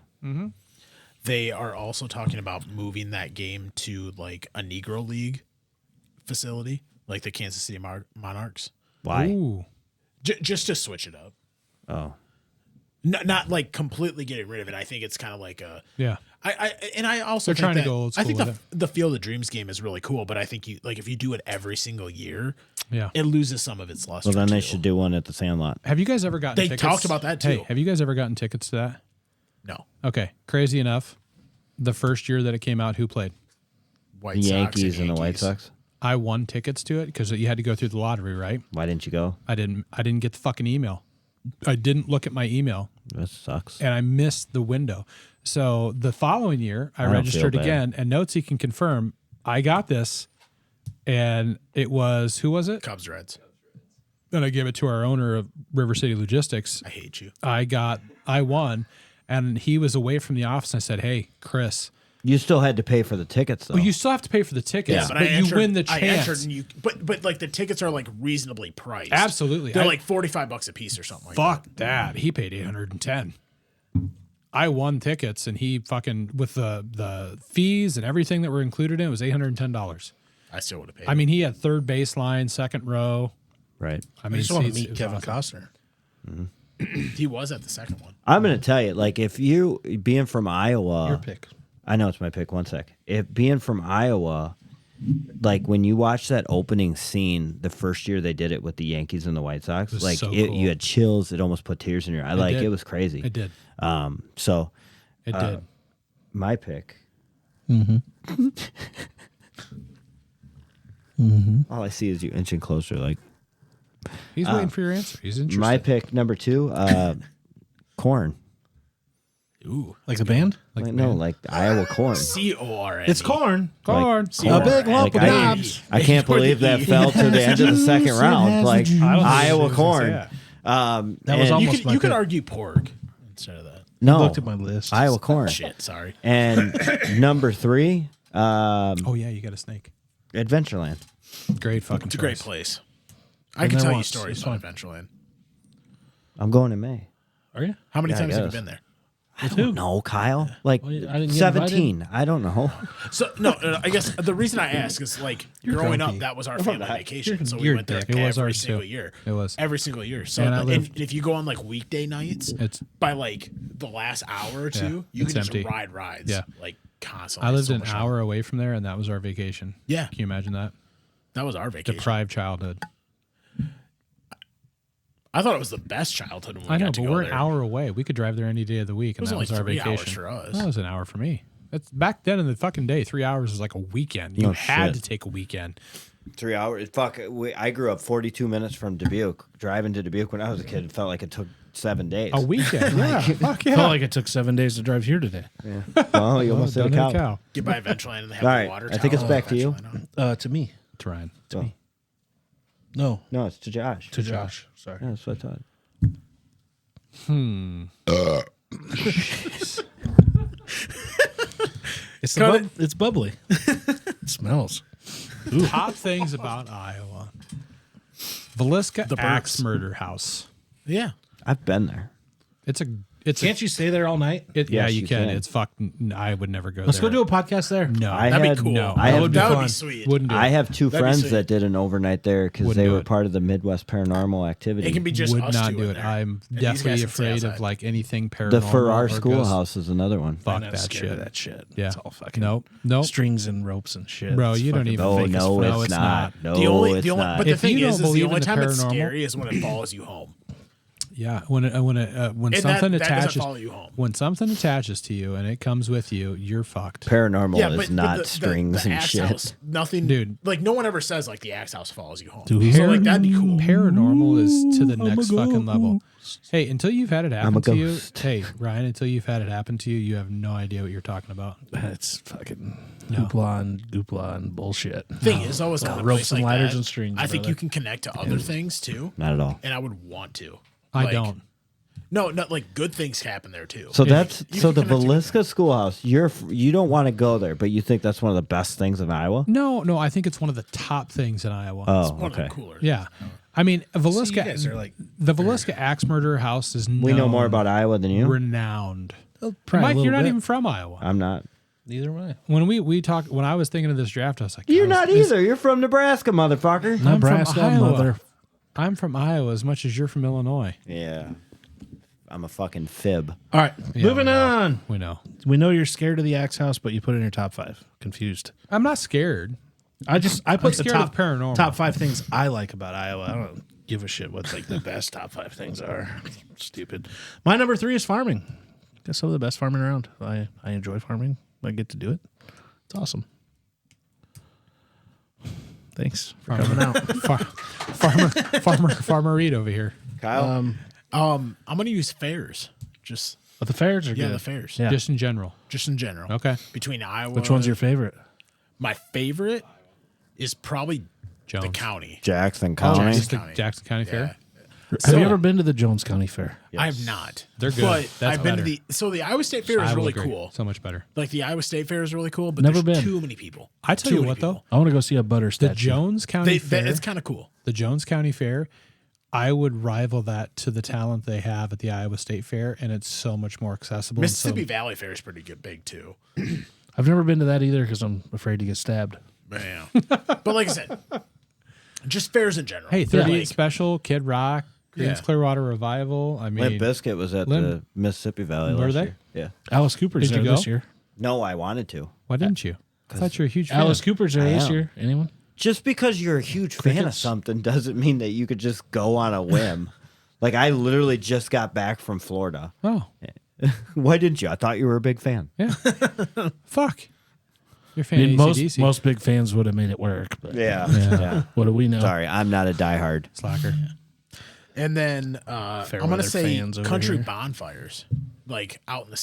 They are also talking about moving that game to like a Negro League facility, like the Kansas City Monarchs, Why? Ooh. just to switch it up. Oh, Not like completely getting rid of it. I think it's kind of like a Yeah. I also They're think trying to that- go old I think school the Field of Dreams game is really cool, but I think if you do it every single year, Yeah. it loses some of its luster. well, then they too. should do one at the Sandlot. Have you guys ever gotten They tickets? talked about that, Hey, too. have you guys ever gotten tickets to that? No, Okay. Crazy enough, the first year that it came out, who played? White The Sox Yankees and the White Yankees. Sox. I won tickets to it because you had to go through the lottery, right? Why didn't you go? I didn't get the fucking email. I didn't look at my email That sucks. and I missed the window. So the following year, I don't feel registered bad. again, and Notesy can confirm I got this, and it was who was it? Cubs Reds. Then I gave it to our owner of River City Logistics. I hate you. I won, and he was away from the office. And I said, "Hey, Chris, You still had to pay for the tickets, though. well, you still have to pay for the tickets, but you win the I entered chance." and you, but like the tickets are like reasonably priced. Absolutely. they're I- like $45 a piece or something like Fuck that. that. He paid $810. I won tickets, and he fucking with the fees and everything that were included in it was $810. I still would have paid. I mean, he had third baseline, second row. right. I I mean, just want to it's- meet it's Kevin awesome. Costner. he was at the second one. I'm going to tell you, like, if you, being from Iowa. Your pick. I know it's my pick. One sec. If being from Iowa, like when you watch that opening scene, the first year they did it with the Yankees and the White Sox, was like so it, cool. you had chills. It almost put tears in your eye. Like did. it was crazy. It did. So It did. my pick. All I see is you inching closer. Like He's waiting for your answer. He's interested. my pick number 2, corn. Ooh, Like the band? Like, no, like the Iowa corn. CORN. It's corn. Corn. Corn. A big lump Like, of I, knobs. I can't believe that fell to the end of the second round. Like I don't think Iowa he was gonna say corn. that. That was and- almost You my could pick. argue pork instead of that. no Looked at my list. Iowa corn. Shit, sorry. And number 3, Oh yeah, you got a snake. Adventureland. Great fucking. It's a great choice. place. I Been can there tell you once. stories It's about fun. Adventureland. I'm going in May. Are you? How many Yeah, I times have you guess. been there? I don't know, Kyle. Like Well, I didn't get 17. I don't know. So no, I guess the reason I ask is like growing grumpy. up, that was our family vacation, so we you're went there dick. It was every ours, single too. year. It was. every single year. So And I and lived- if you go on like weekday nights, It's. by like the last hour or two, you it's can just empty. ride rides. Yeah. like constantly. I lived So an much fun. hour away from there, and that was our vacation. Yeah, Can you imagine that? that was our vacation. Deprived childhood. I thought it was the best childhood when we I know, got to but go we're there. an hour away. We could drive there any day of the week, and was that only was our 3 hours vacation. for us. That was an hour for me. That's back then in the fucking day. 3 hours was like a weekend. You No had shit. to take a weekend. 3 hours. Fuck. I grew up 42 minutes from Dubuque. Driving to Dubuque when I was a kid, it felt like it took 7 days. A weekend. Yeah. Fuck yeah. Felt like it took 7 days to drive here today. Well, you almost hit a Done cow. Get by Adventureland and they have All a right, water I think tower it's back to you. Adventureland on. To me. It's Ryan. To me. No, No, it's to Josh. to Josh. Sorry. Yeah, that's what I thought. It's bubbly. It smells. Top things about Iowa. Villisca The Axe Burks. Murder House. Yeah, I've been there. It's a. Can't you stay there all night? Yeah, Yes, you you can. can. It's fucking. I would never go Let's there. go do a podcast there. No, I that'd had be cool. no. I that have- would, That would be be sweet. wouldn't do it. I have 2 That'd be friends sweet. that did an overnight there because Wouldn't they do were it. part of the Midwest Paranormal Activity. It can be just would us not two do in it. there. I'm And these definitely guys can stay afraid of outside. like anything paranormal. the Farrar or ghosts. Schoolhouse is another one. Fuck I'm not that scared shit. of that shit. Yeah. It's all fucking Nope. strings and ropes and shit. Bro, It's you don't fucking even No, fake as no, fuck. it's No, it's not. No, The only, it's not. but the If thing you is don't the believe only in the time it's paranormal- scary is when it follows you home. Yeah, when And something that doesn't attaches, follow you home. when something attaches to you and it comes with you, you're fucked. Paranormal is not the- strings the and Axe shit. House, nothing, Dude. Like no one ever says like the Axe House follows you home. Dude, So like that'd be cool. Paranormal is to the next fucking level. Hey, until you've had it happen a to you, ghost. hey Ryan, until you've had it happen to you, you have no idea what you're talking about. It's fucking No. goopla and bullshit. Thing is, always on a Ropes place and like ladders that, and strings, I think brother. you can connect to other things too, Not at all. and I would want to. I Like, don't. No, not like good things happen there too. So that's you so can the connect to it. Villisca Schoolhouse. You don't want to go there, but you think that's one of the best things in Iowa. No, I think it's one of the top things in Iowa. Oh, One of the okay. cooler. Yeah. I mean, Villisca, you guys are like the Villisca Axe Murder House is We know more about Iowa than you. renowned. probably a Mike, you're little not bit. even from Iowa. I'm not. Neither am I. When we talked, when I was thinking of this draft, I was like, You're I not was- either. You're from Nebraska, motherfucker. I'm from Nebraska, Iowa. mother. I'm from Iowa as much as you're from Illinois. Yeah. I'm a fucking fib. All right, Yeah, moving we know. on. We know. We know you're scared of the Axe House, but you put it in your top 5. Confused. I'm not scared. I put the scared of paranormal. top 5 things I like about Iowa. I don't give a shit what like the best top 5 things are. Stupid. My number 3 is farming. Got some of the best farming around. I enjoy farming. I get to do it. It's awesome. Thanks for coming out. Farmer Reed over here. Kyle? I'm gonna use fairs. Just But the fairs are good. the fairs. Yeah. Just in general. Just in general. Okay. Between Iowa. Which one's your favorite? My favorite is probably Jones. the county. Jackson County. Just the County. Jackson County Fair. Have you ever been to the Jones County Fair? I have not. They're good. But That's I've been better. to the Iowa State Fair I is will really agree. cool. So much better. Like the Iowa State Fair is really cool, but Never there's been. too many people. I tell Too you many what, though. people. I want to go see a butter The statue. Jones County Fair. It's kind of cool. The Jones County Fair, I would rival that to the talent they have at the Iowa State Fair, and it's so much more accessible. and so- Mississippi Valley Fair is pretty good, big too. I've never been to that either because I'm afraid to get stabbed. Man. But like I said, just fairs in general. Hey, 38 Like, Special, Kid Rock, Creedence Yeah. Clearwater Revival. I mean, Limp Bizkit was at Limp- the Mississippi Valley Were last they? year. Yeah. Alice Cooper's Did you there this go? year. No, I wanted to. why didn't you? I thought you were a huge fan. Alice Cooper's there I this am. year. Anyone? Just because you're a huge fan of Crickets. something doesn't mean that you could just go on a whim. Like, I literally just got back from Florida. Oh, Why didn't you? I thought you were a big fan. yeah. Fuck. You're a I fan mean, of AC/DC. most big fans would have made it work. But Yeah. what do we know? Sorry, I'm not a diehard. Slacker. And then I'm Fair gonna weather say fans over country here. bonfires, like out in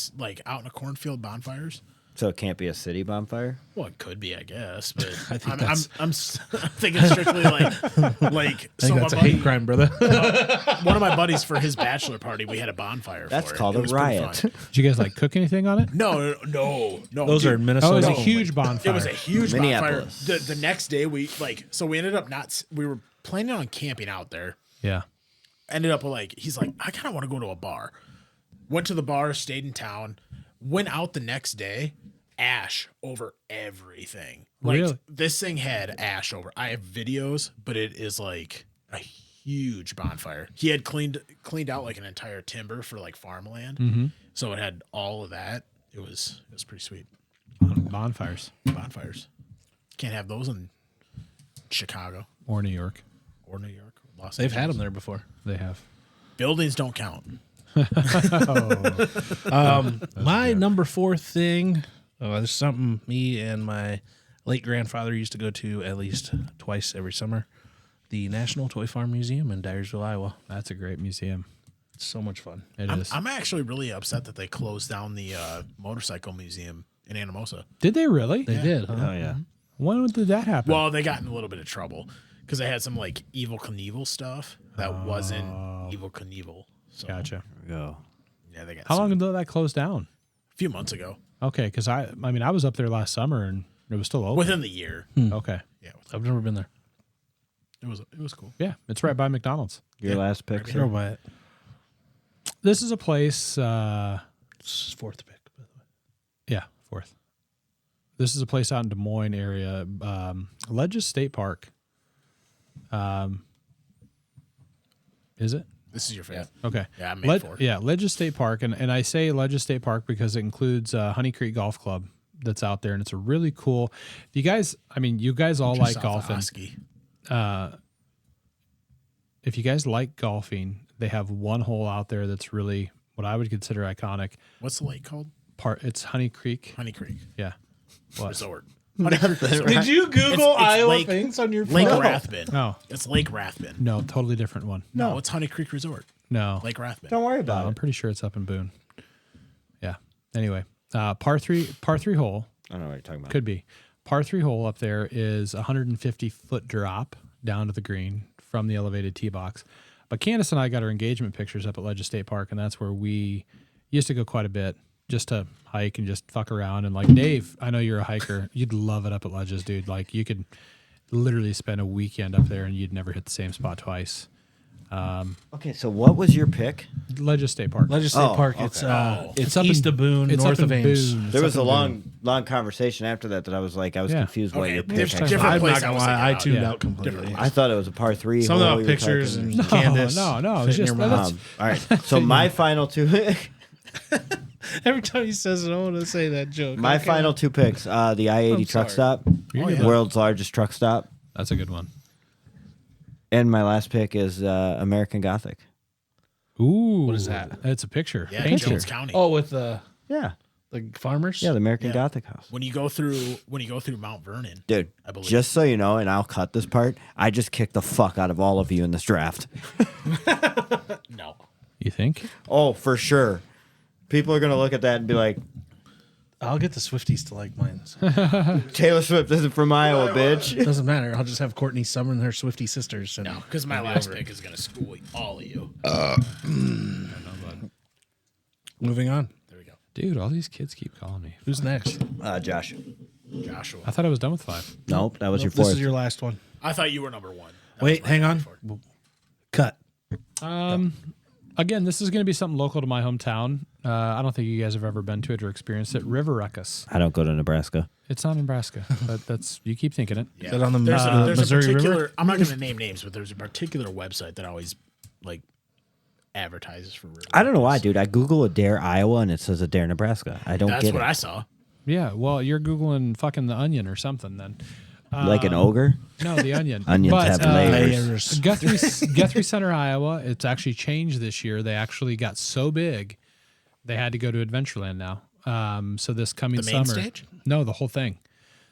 a cornfield bonfires. So it can't be a city bonfire? Well, it could be, I guess, but I think I'm that's- thinking strictly like I so think my that's a buddy, hate crime, brother. one of my buddies for his bachelor party, we had a bonfire. That's for it. called It a was pretty riot. fun. Did you guys like cook anything on it? No. Those dude. are in Minnesota. Oh, it was a No. huge bonfire. It was a huge bonfire. Minneapolis. The next day we ended up we were planning on camping out there. Yeah. Ended up he's like, I kind of want to go to a bar. Went to the bar, stayed in town, went out the next day, ash over everything. Like Really? this thing had ash over. I have videos, but it is like a huge bonfire. He had cleaned out like an entire timber for like farmland. Mm-hmm. So it had all of that. It was pretty sweet. Bonfires. Bonfires. Can't have those in Chicago Or New York. or New York. Or Los They've Angeles. had them there before. They have. Buildings don't count. My number 4 thing, this is something me and my late grandfather used to go to at least twice every summer. The National Toy Farm Museum in Dyersville, Iowa. That's a great museum. It's so much fun. It I'm, is. I'm actually really upset that they closed down the motorcycle museum in Anamosa. Did they really? They did, huh? Oh, yeah. When did that happen? Well, they got in a little bit of trouble because they had some like Evil Knievel stuff that wasn't Evil Knievel. So, Gotcha. Go. Yeah, they got How long sued. ago did that close down? A few months ago, Okay, because I was up there last summer and it was still open. within the year. Okay. Yeah, I've never been there. it was cool. Yeah, it's right by McDonald's. Your last pick, Drove sir? by it. This is a place. This is 4th pick, by the way. Yeah, 4th. This is a place out in Des Moines area, Ledges State Park. Is it? This is your favorite. Okay. Yeah, I'm made for it. Yeah, Ledges State Park, and I say Ledges State Park because it includes Honey Creek Golf Club that's out there, and it's a really cool. If you guys, you guys all Just like south of golfing. Oski. If you guys like golfing, they have one hole out there that's really what I would consider iconic. What's the lake called? It's Honey Creek. Honey Creek Yeah. What? Resort. Honey Creek Resort. Did you Google It's Iowa Lake- things on your phone? Lake Rathbun. No. It's Lake Rathbun. No, totally different one. No, it's Honey Creek Resort. No. Lake Rathbun. Don't worry No, about I'm it. pretty sure it's up in Boone. Yeah. Anyway, par three hole I don't know what you're talking about. could be. Par 3 hole up there is 150-foot drop down to the green from the elevated tee box. But Candace and I got our engagement pictures up at Ledges State Park, and that's where we used to go quite a bit just to hike and just fuck around. And like Dave, I know you're a hiker. You'd love it up at Ledges, dude. Like you could literally spend a weekend up there and you'd never hit the same spot twice. Okay, so what was your pick? Ledges State Park. Let's just say Oh, park. okay. It's up east in- of Boone, it's north up of in Ames. Boone. It's There was up a in Boone. long conversation after that I was like, I was Yeah. confused what Okay, your pick there's actually different I'm place not I gonna was lie, thinking I about. tuned Yeah. out completely. I thought it was a par 3 Some hole of you the were pictures talking- and Candace. No, it's fit in just your that's- mouth. all right. So my final two Every time he says it, I want to say that joke. my Okay. final two picks, the I-80 I'm truck sorry. stop, good. world's largest truck stop, That's a good one. and my last pick is American Gothic. Ooh. What is that? It's a picture. Yeah, Painter. Jones County. Oh, with the Yeah. farmers. Yeah, the American Yeah. Gothic house. When you go through Mount Vernon, Dude, I believe. just so you know, and I'll cut this part, I just kicked the fuck out of all of you in this draft. no. You think? Oh, for sure. People are going to look at that and be like, I'll get the Swifties to like mine. Taylor Swift isn't from Iowa, bitch. Doesn't matter. I'll just have Courtney summon her Swiftie sisters. And No, because my last pick is going to school all of you. moving on. There we go. Dude, all these kids keep calling me. Who's next? Josh. Joshua. I thought I was done with 5. Nope, that was your This fourth. is your last one. I thought you were number 1. That Wait, was hang my on. number 4. Cut. Again, this is going to be something local to my hometown. I don't think you guys have ever been to it or experienced it. River Ruckus. I don't go to Nebraska. It's not Nebraska, but that's you keep thinking it. Yeah. Is that on the there's a Missouri particular, River? I'm not going to name names, but there's a particular website that always like advertises for River. I don't know why, dude. I Google Adair, Iowa, and it says Adair, Nebraska. I don't That's get what it. I saw. Yeah, well, you're googling fucking the Onion or something then. Like an ogre? No, the Onion. Onions But, have layers. Guthrie Center, Iowa. It's actually changed this year. They actually got so big, they had to go to Adventureland now. So this coming The main summer, stage? no, the whole thing.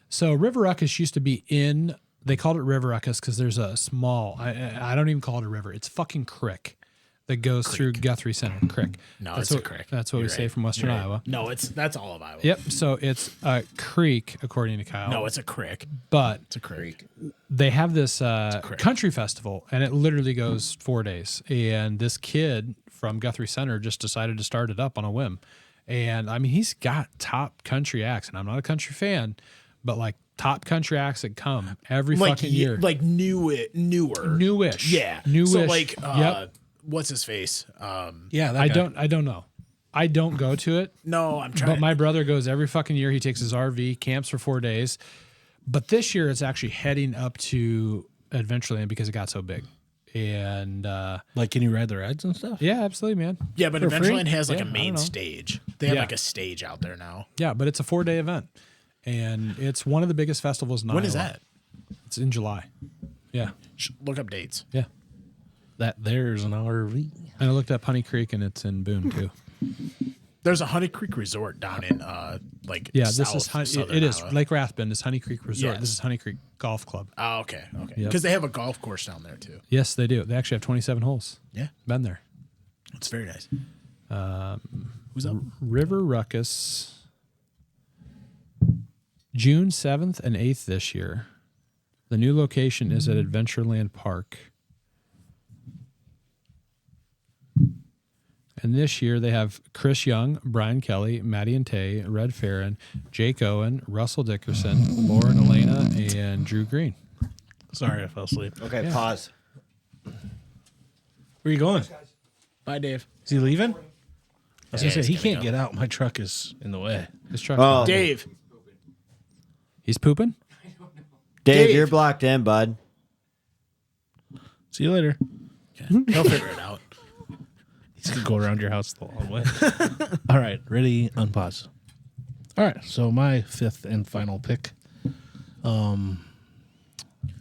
So River Ruckus used to be in. They called it River Ruckus because there's a small. I don't even call it a river. It's fucking creek that goes through Guthrie Center. Creek. No, That's it's what, a creek. That's what You're we say right. from Western You're right. Iowa. No, that's all of Iowa. Yep. So it's a creek, according to Kyle. No, it's a creek. but It's a creek. they have this creek. country festival, and it literally goes 4 days. And this kid from Guthrie Center just decided to start it up on a whim. And I mean, he's got top country acts, and I'm not a country fan, but like top country acts that come every fucking year. Like newer. Newish. Yeah. Newish. So like, Yep. what's his face? Yeah, that I guy. don't know. I don't go to it, No, I'm trying. but my brother goes every fucking year. He takes his RV, camps for 4 days. But this year it's actually heading up to Adventureland because it got so big. And Like, can you ride the rides and stuff? yeah, absolutely, man. yeah, but For free? Adventureland has like Yeah, a I main don't know. stage. They have Yeah. like a stage out there now. Yeah, but it's a 4-day event. And it's one of the biggest festivals in When Iowa. is that? It's in July. Yeah. Look up dates. Yeah. That there's an RV. And I looked up Honey Creek and it's in Boone too. There's a Honey Creek Resort down in like Yeah, south, this is southern it is Iowa. Lake Rathbun is Honey Creek Resort. Yes. This is Honey Creek Golf Club. Oh, okay. Yep. Because they have a golf course down there too. Yes, they do. They actually have 27 holes. Yeah, Been there. it's very nice. Who's up? River Ruckus, June 7th and 8th this year. The new location is at Adventureland Park. And this year they have Chris Young, Brian Kelly, Maddie and Tay, Red Farron, Jake Owen, Russell Dickerson, Lauren Elena, and Drew Green. Sorry, I fell asleep. Okay, pause. Where are you going? Bye, Dave. Is he leaving? I was gonna say he's he gonna can't go. get out. My truck is in the way. His truck. Oh, Dave. He's pooping? Dave, you're blocked in, bud. See you later. He'll figure it out. He's gonna go around your house the long way. All right, ready? Unpause. All right, so my fifth and final pick. I'm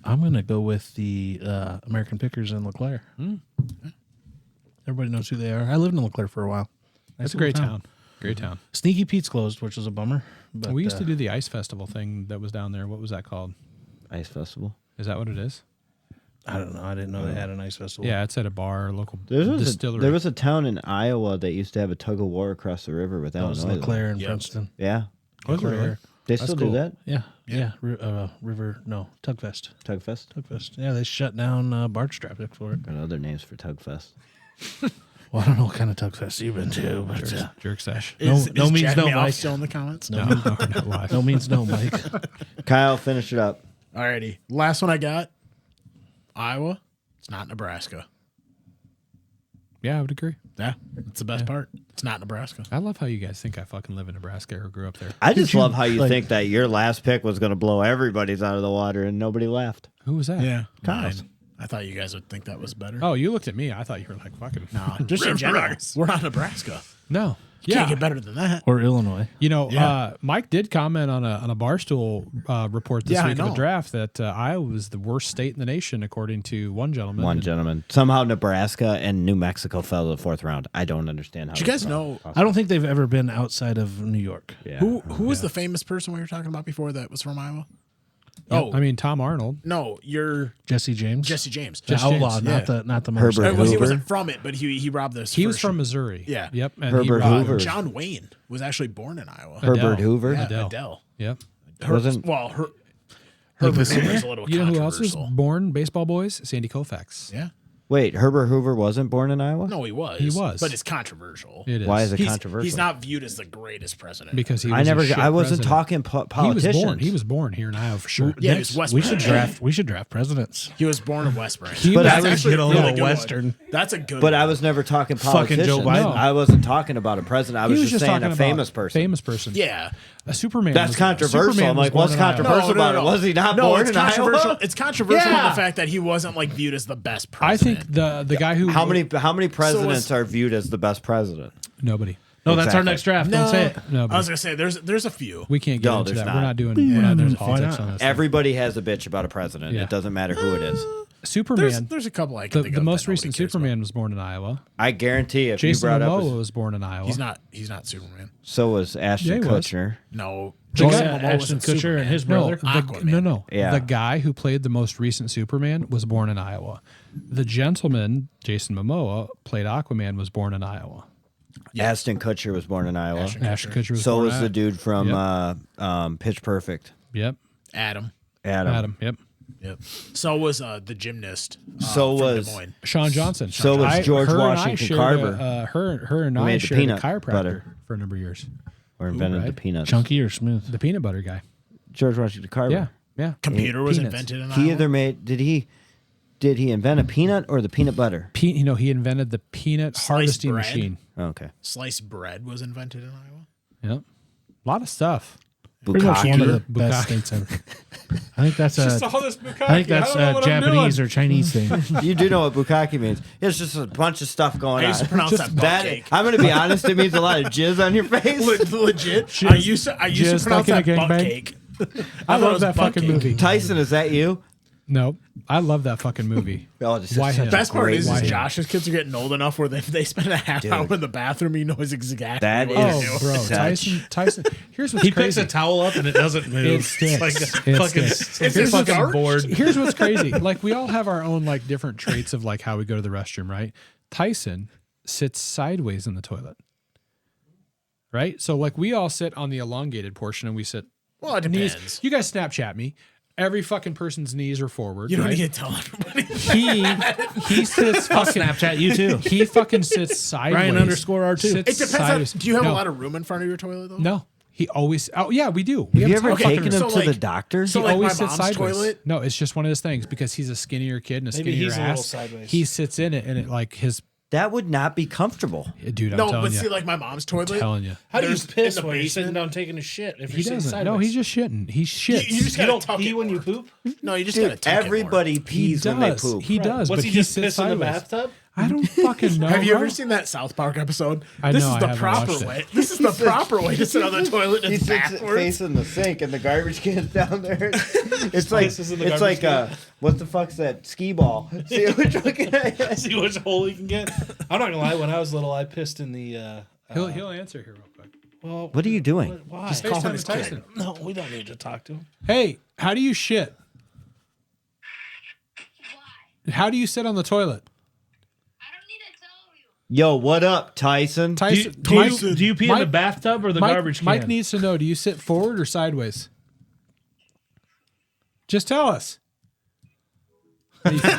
gonna go with the American Pickers in LeClaire. Everybody knows who they are. I lived in LeClaire for a while. That's a great town. Great town. Sneaky Pete's closed, which was a bummer. But We used to do the ice festival thing that was down there. What was that called? Ice Festival. Is that what it is? I don't know. I didn't know they had an ice festival. Yeah, it's at a bar, local There distillery. was a town in Iowa that used to have a tug of war across the river with that was Illinois. LeClaire and Yep. Princeton. Yeah. Was it really? They still do cool. that? Yeah. River, no, Tugfest. Tugfest? Tugfest. Yeah, they shut down Barge Traffic for it. Got other names for Tugfest. Well, I don't know what kind of Tugfest you've been to, but Jerk sesh. no means Jack no, Me Off Mike. still in the comments? No, not live. No means no, Mike. Kyle, finish it up. Alrighty. Last one I got. Iowa. It's not Nebraska. Yeah, I would agree. Yeah, that's the best part. It's not Nebraska. I love how you guys think I fucking live in Nebraska or grew up there. I just love how you like- think that your last pick was going to blow everybody's out of the water and nobody laughed. Who was that? Yeah, Kyle's. mine. I thought you guys would think that was better. Oh, you looked at me. I thought you were like fucking. No, just in general. We're not Nebraska. No. Can't get better than that. Or Illinois. You know, Yeah. Mike did comment on a Barstool report this Yeah, I week of the know. draft that Iowa was the worst state in the nation, according to one gentleman. One And gentleman. Somehow Nebraska and New Mexico fell to the fourth round. I don't understand how. Did you guys know I don't think they've ever been outside of New York. Yeah. who was the famous person we were talking about before that was from Iowa? Oh, I mean, Tom Arnold. no, you're Jesse James. Jesse James. the outlaw, James, not the Herbert motorcycle. Hoover. He wasn't from it, but he robbed this. He was from Missouri. Yeah. Yep. And Herbert he Hoover. John Wayne was actually born in Iowa. Herbert Adele. Hoover. Yeah, Adele. Adele. Yep. Wasn't- Herbert Hoover's a little You know who else was controversial. born? Baseball boys. Sandy Koufax. Yeah. Wait, Herbert Hoover wasn't born in Iowa? No, he was. He was. But it's controversial. It is. Why is it He's, controversial? he's not viewed as the greatest president. Because he was I never. a shit I wasn't president. talking politicians. He was born here in Iowa for sure. Yeah, he was West We should Branch. draft presidents. He was born in West Branch. He But was- I was actually get a really little good one. Western. That's a good But one. I was never talking Fucking politicians. Joe Biden. No. I wasn't talking about a president. I was, just saying talking a about famous person. Famous person. Yeah. A Superman. That's was- controversial. Superman I'm was like, born what's in Iowa. controversial about it? Was he not born it's in Iowa? controversial. It's controversial in Yeah. the fact that he wasn't like viewed as the best I president. think the guy who How many presidents are viewed as the best president? nobody. No, that's our Exactly. next draft. No, Don't say it. No, I was gonna say there's a few. We can't get No, into there's that. not. We're not doing. We're not doing politics not? on this. Everybody has a bitch about a president. Yeah. It doesn't matter who it is. Superman. There's a couple I can think The of most that nobody recent cares Superman was born in Iowa. I guarantee if Jason you brought Momoa up, was born in Iowa. about. He's not Superman. so was Ashton Yeah, he was. Kutcher. No, The Jason guy, Momoa Ashton wasn't Kutcher Superman. and his No, brother. Aquaman. Yeah. The guy who played the most recent Superman was born in Iowa. The gentleman, Jason Momoa, played Aquaman, was born in Iowa. Ashton Kutcher was born in Iowa. Ashton Kutcher was So born was in the Iowa. dude from Pitch Perfect. Yep. Adam. Adam. Yep. Yep. So was the gymnast. So from was- Des Moines. Sean Johnson. So was George her and I Washington shared Carver. her and I made the shared a peanut chiropractor butter. for a number of years. Or invented the right. peanuts. Chunky or smooth? The peanut butter guy. George Washington Carver. Yeah. Yeah. Computer was Peanuts. invented in He Iowa. either made did he invent a peanut or the peanut butter? He invented the peanut Sliced harvesting bread. machine. Okay. Sliced bread was invented in Iowa. Yep. A lot of stuff. Pretty much one of the Bukkake. best states ever. I think that's a. this I think that's a Japanese or Chinese thing. You do know what bukkake means. It's just a bunch of stuff going I on. used to pronounce that butt That- cake. I'm going to be honest, it means a lot of jizz on your face. Legit. I used to Jizz pronounce like in that a butt gangbang? cake. I thought it love was that butt fucking cake. movie. Tyson, is that you? No, I love that fucking movie. Oh, this Why is him? such a Best part great is Why him? Josh's kids are getting old enough where they spend a half Dude. hour in the bathroom. He knows exactly That what is- they're Oh, doing. bro, Tyson. Here's what's He crazy. picks a towel up and it doesn't move. It sticks. Like It a fucking, sticks. it's It's a fucking starch. board. Here's what's crazy. Like we all have our own like different traits of like how we go to the restroom, right? Tyson sits sideways in the toilet. Right? So like we all sit on the elongated portion and we sit Well, it knees. depends. You guys Snapchat me. Every fucking person's knees are forward. You don't right? need to tell everybody. He sits I'll fucking Snapchat you too. he fucking sits sideways. Ryan_R2. Sits It depends. sideways. Do you have No, a lot of room in front of your toilet though? No. He always Oh yeah, we do. We Have you have ever a ton of taken fucking him room. So, to the like- doctor? so, He like, always my sits mom's sideways. toilet? No, it's just one of those things because he's a skinnier kid and a Maybe skinnier he's a little ass. sideways. He sits in it and it like his That would not be comfortable. dude. I'm No, telling but you. see, like my mom's toilet. telling you. How do you There's- piss in the while you're sitting basement- down taking a shit? If He you're sitting doesn't. sideways? No, he's just shitting. He shits. You just You gotta don't tuck pee it when you more. poop. No, you just gotta Dude, tuck it more. everybody he pees does. when they poop. He does, What's but he he just sits piss in the sideways. bathtub? I don't fucking know. Have you bro. ever seen that South Park episode? I This know, is I the haven't proper watched it. way. This is the proper way to sit on the toilet and He it's sits backwards. facing the sink and the garbage can's down there. It's like Pisses in the it's garbage like what the fuck's that skee ball? See which one can I See which hole you can get. I'm not gonna lie. When I was little, I pissed in the. He'll answer here real quick. Well, What are you doing? why? Just call him his FaceTime kid. Tyson. No, we don't need to talk to him. Hey, how do you shit? How do you sit on the toilet? I don't need to tell you. Yo, what up, Tyson? Tyson, Do you pee in the Mike- bathtub or the garbage can? Mike needs to know, do you sit forward or sideways? Just tell us. Your kid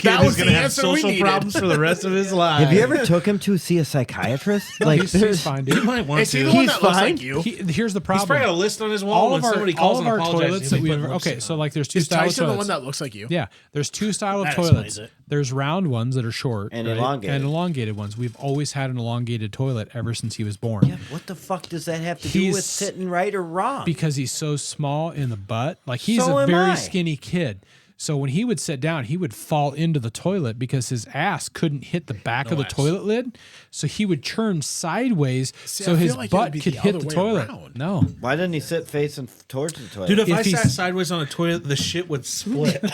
that is was going to the have answer we social needed. problems for the rest of his life. Have you ever took him to see a psychiatrist? Like, He's there's- fine, He dude. might want Is he to. the one He's that looks fine. like you? Here's the He's problem. probably got a list on his wall. all When of our, somebody calls all of and our apologizes, toilets he that we put have. lipstick Okay, on. so like there's 2 Is styles of Tyson the toilets. one that looks like you? Yeah, there's 2 style of That toilets. explains it. There's round ones that are short And right? elongated. and elongated ones. We've always had an elongated toilet ever since he was born. Yeah, what the fuck does that have to do He's- with sitting right or wrong? Because he's so small in the butt. Like he's So a am very I. skinny kid. So when he would sit down, he would fall into the toilet because his ass couldn't hit the back of the ass. toilet lid. So he would turn sideways See, so I feel his like it would butt be could the hit other the way toilet. around. No. Why didn't he sit facing towards the toilet? Dude, if If I he's- sat sideways on a toilet, the shit would split.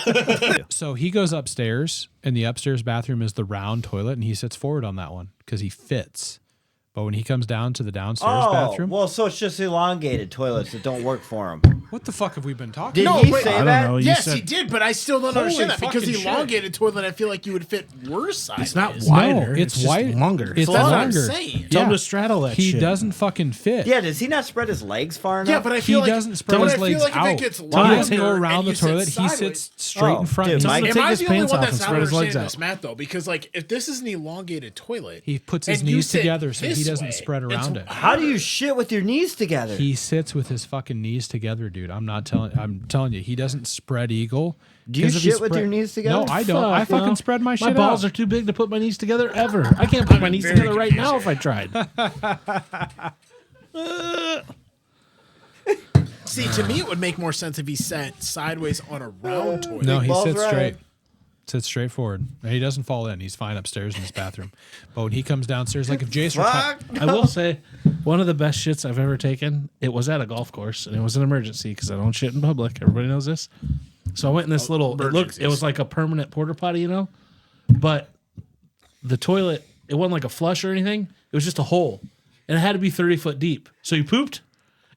So he goes upstairs, and the upstairs bathroom is the round toilet, and he sits forward on that one because he fits. But when he comes down to the downstairs bathroom, well, so it's just elongated toilets that don't work for him. what the fuck have we been talking Did about? he wait, say I don't that? know. You Yes, said- he did, but I still don't Holy understand that because fucking the shit. elongated toilet, I feel like you would fit worse sideways. It's not wider. it's just wide- longer. It's So that's what I'm longer. saying. Tell him to straddle that He shit. doesn't fucking fit. Yeah, does he not spread his legs far enough? Yeah, but I He feel like doesn't spread but his I feel legs like out. If it gets He longer doesn't go and around the you sit toilet. He sideways- sits straight in front. dude, He's- Mike, Am take I his the only pants one off that's and not spread his legs understanding out. this, Matt? Though, because like if this is an elongated toilet, He puts his and you knees sit together so he this doesn't way, spread it's around it. How do you shit with your knees together? He sits with his fucking knees together, dude. I'm telling you, he doesn't spread eagle. Do you 'Cause if he shit with your knees together? No, I don't. I Fuck, fucking no. spread my shit My balls out. are too big to put my knees together ever. I can't put my knees very together right now if I tried. See, to me, it would make more sense if he sat sideways on a round toilet. No, he balls sits right. straight. Sits straight forward. He doesn't fall in. He's fine upstairs in his bathroom. But when he comes downstairs, like if Jace were Fuck. I will say, one of the best shits I've ever taken, it was at a golf course, and it was an emergency because I don't shit in public. Everybody knows this. So I went in this little, it was like a permanent porta potty, you know? But the toilet, it wasn't like a flush or anything. It was just a hole. And it had to be 30 foot deep. So you pooped,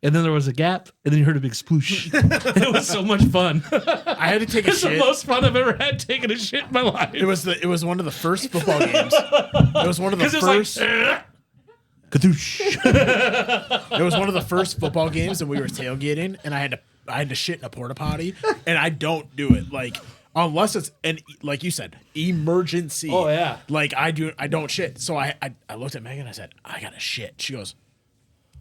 and then there was a gap, and then you heard a big sploosh. It was so much fun. I had to take a It's the shit. most fun I've ever had taking a shit in my life. It was one of the first football games. It was one of the Because it first. was like, It was one of the first football games, and we were tailgating, and I had to shit in a porta potty, and I don't do it like unless it's an like you said emergency. Oh, yeah. like I don't shit. So I looked at Megan and I said I gotta shit. She goes,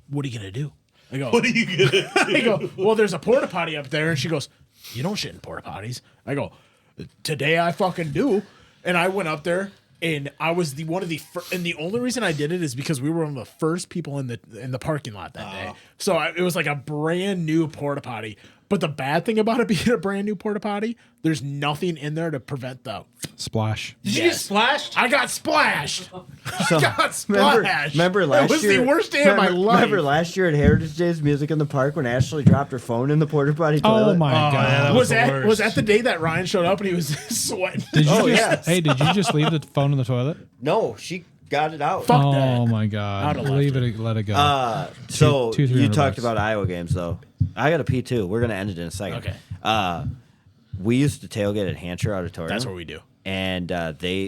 "What are you gonna do?" I go, "What are you gonna do?" I go, "Well, there's a porta potty up there," and she goes, "You don't shit in porta potties." I go, "Today I fucking do," and I went up there. And I was and the only reason I did it is because we were one of the first people in the parking lot that day. So it was like a brand new porta potty. But the bad thing about it being a brand new porta potty, there's nothing in there to prevent the. Splash. Did you get splashed? I got splashed. So, I got splashed. remember last It was year? the worst day of my life. Remember last year at Heritage Days Music in the Park when Ashley dropped her phone in the porta potty toilet? Oh my god. that was the that worst. was that the day that Ryan showed up and he was sweating? Did you Oh, just, yes. Hey, did you just leave the phone in the toilet? No, she got it out. Fuck Oh that. my I'd god. have left Leave it. Let it go. So two, you 300 talked bucks. about Iowa games though. I got to pee too. We're gonna end it in a second. Okay. We used to tailgate at Hansher Auditorium. That's what we do. And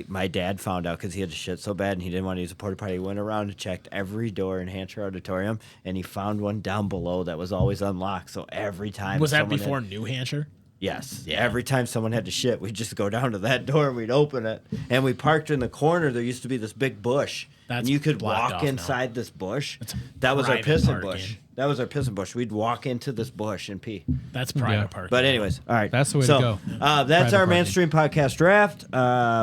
my dad found out because he had to shit so bad and he didn't want to use a porta potty. He went around and checked every door in Hansher Auditorium, and he found one down below that was always unlocked. So every time Was that someone before had- New Hampshire? Yes. Yeah. Every time someone had to shit, we'd just go down to that door and we'd open it. And we parked in the corner. There used to be this big bush. That's and you could blocked walk off now. inside this bush. That was our private pissing parking. bush. That was our pissing bush. We'd walk into this bush and pee. That's private Yeah. parking. But anyways, all right. That's the way to so, go. That's Private our parking. Manstream podcast draft.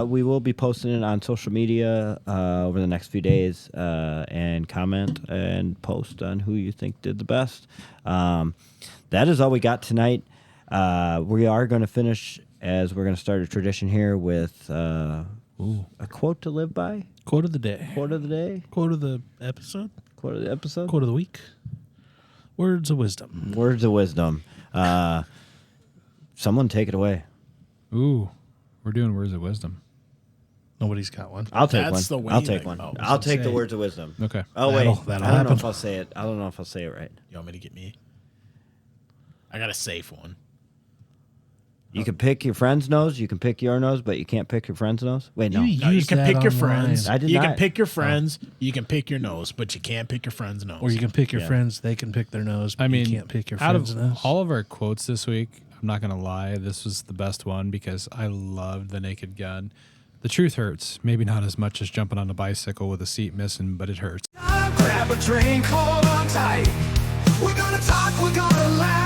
We will be posting it on social media over the next few days and comment and post on who you think did the best. That is all we got tonight. We are going to finish, as we're going to start a tradition here, with a quote to live by. Quote of the day. Quote of the day. Quote of the episode. Quote of the episode. Quote of the week. Words of wisdom. Words of wisdom. Someone take it away. Ooh, we're doing words of wisdom. Nobody's got one. I'll take That's the one. I'll way take that- one. oh, I'll take the say. words of wisdom. Okay. Oh wait, That'll I don't know happen. if I'll say it. I don't know if I'll say it right. You want me to get me? I got a safe one. You can pick your friend's nose, you can pick your nose, but you can't pick your friend's nose. Wait, no. No, you Use can that pick your online. friends. I did you not. can pick your friends. You can pick your nose, but you can't pick your friend's nose. Or you can pick your friends. They can pick their nose. But I mean, you can't pick your out friend's of nose. all of our quotes this week, I'm not gonna lie, this was the best one because I loved the Naked Gun. The truth hurts. Maybe not as much as jumping on a bicycle with a seat missing, but it hurts. Grab a drink, hold on tight. We're gonna talk, we're gonna laugh.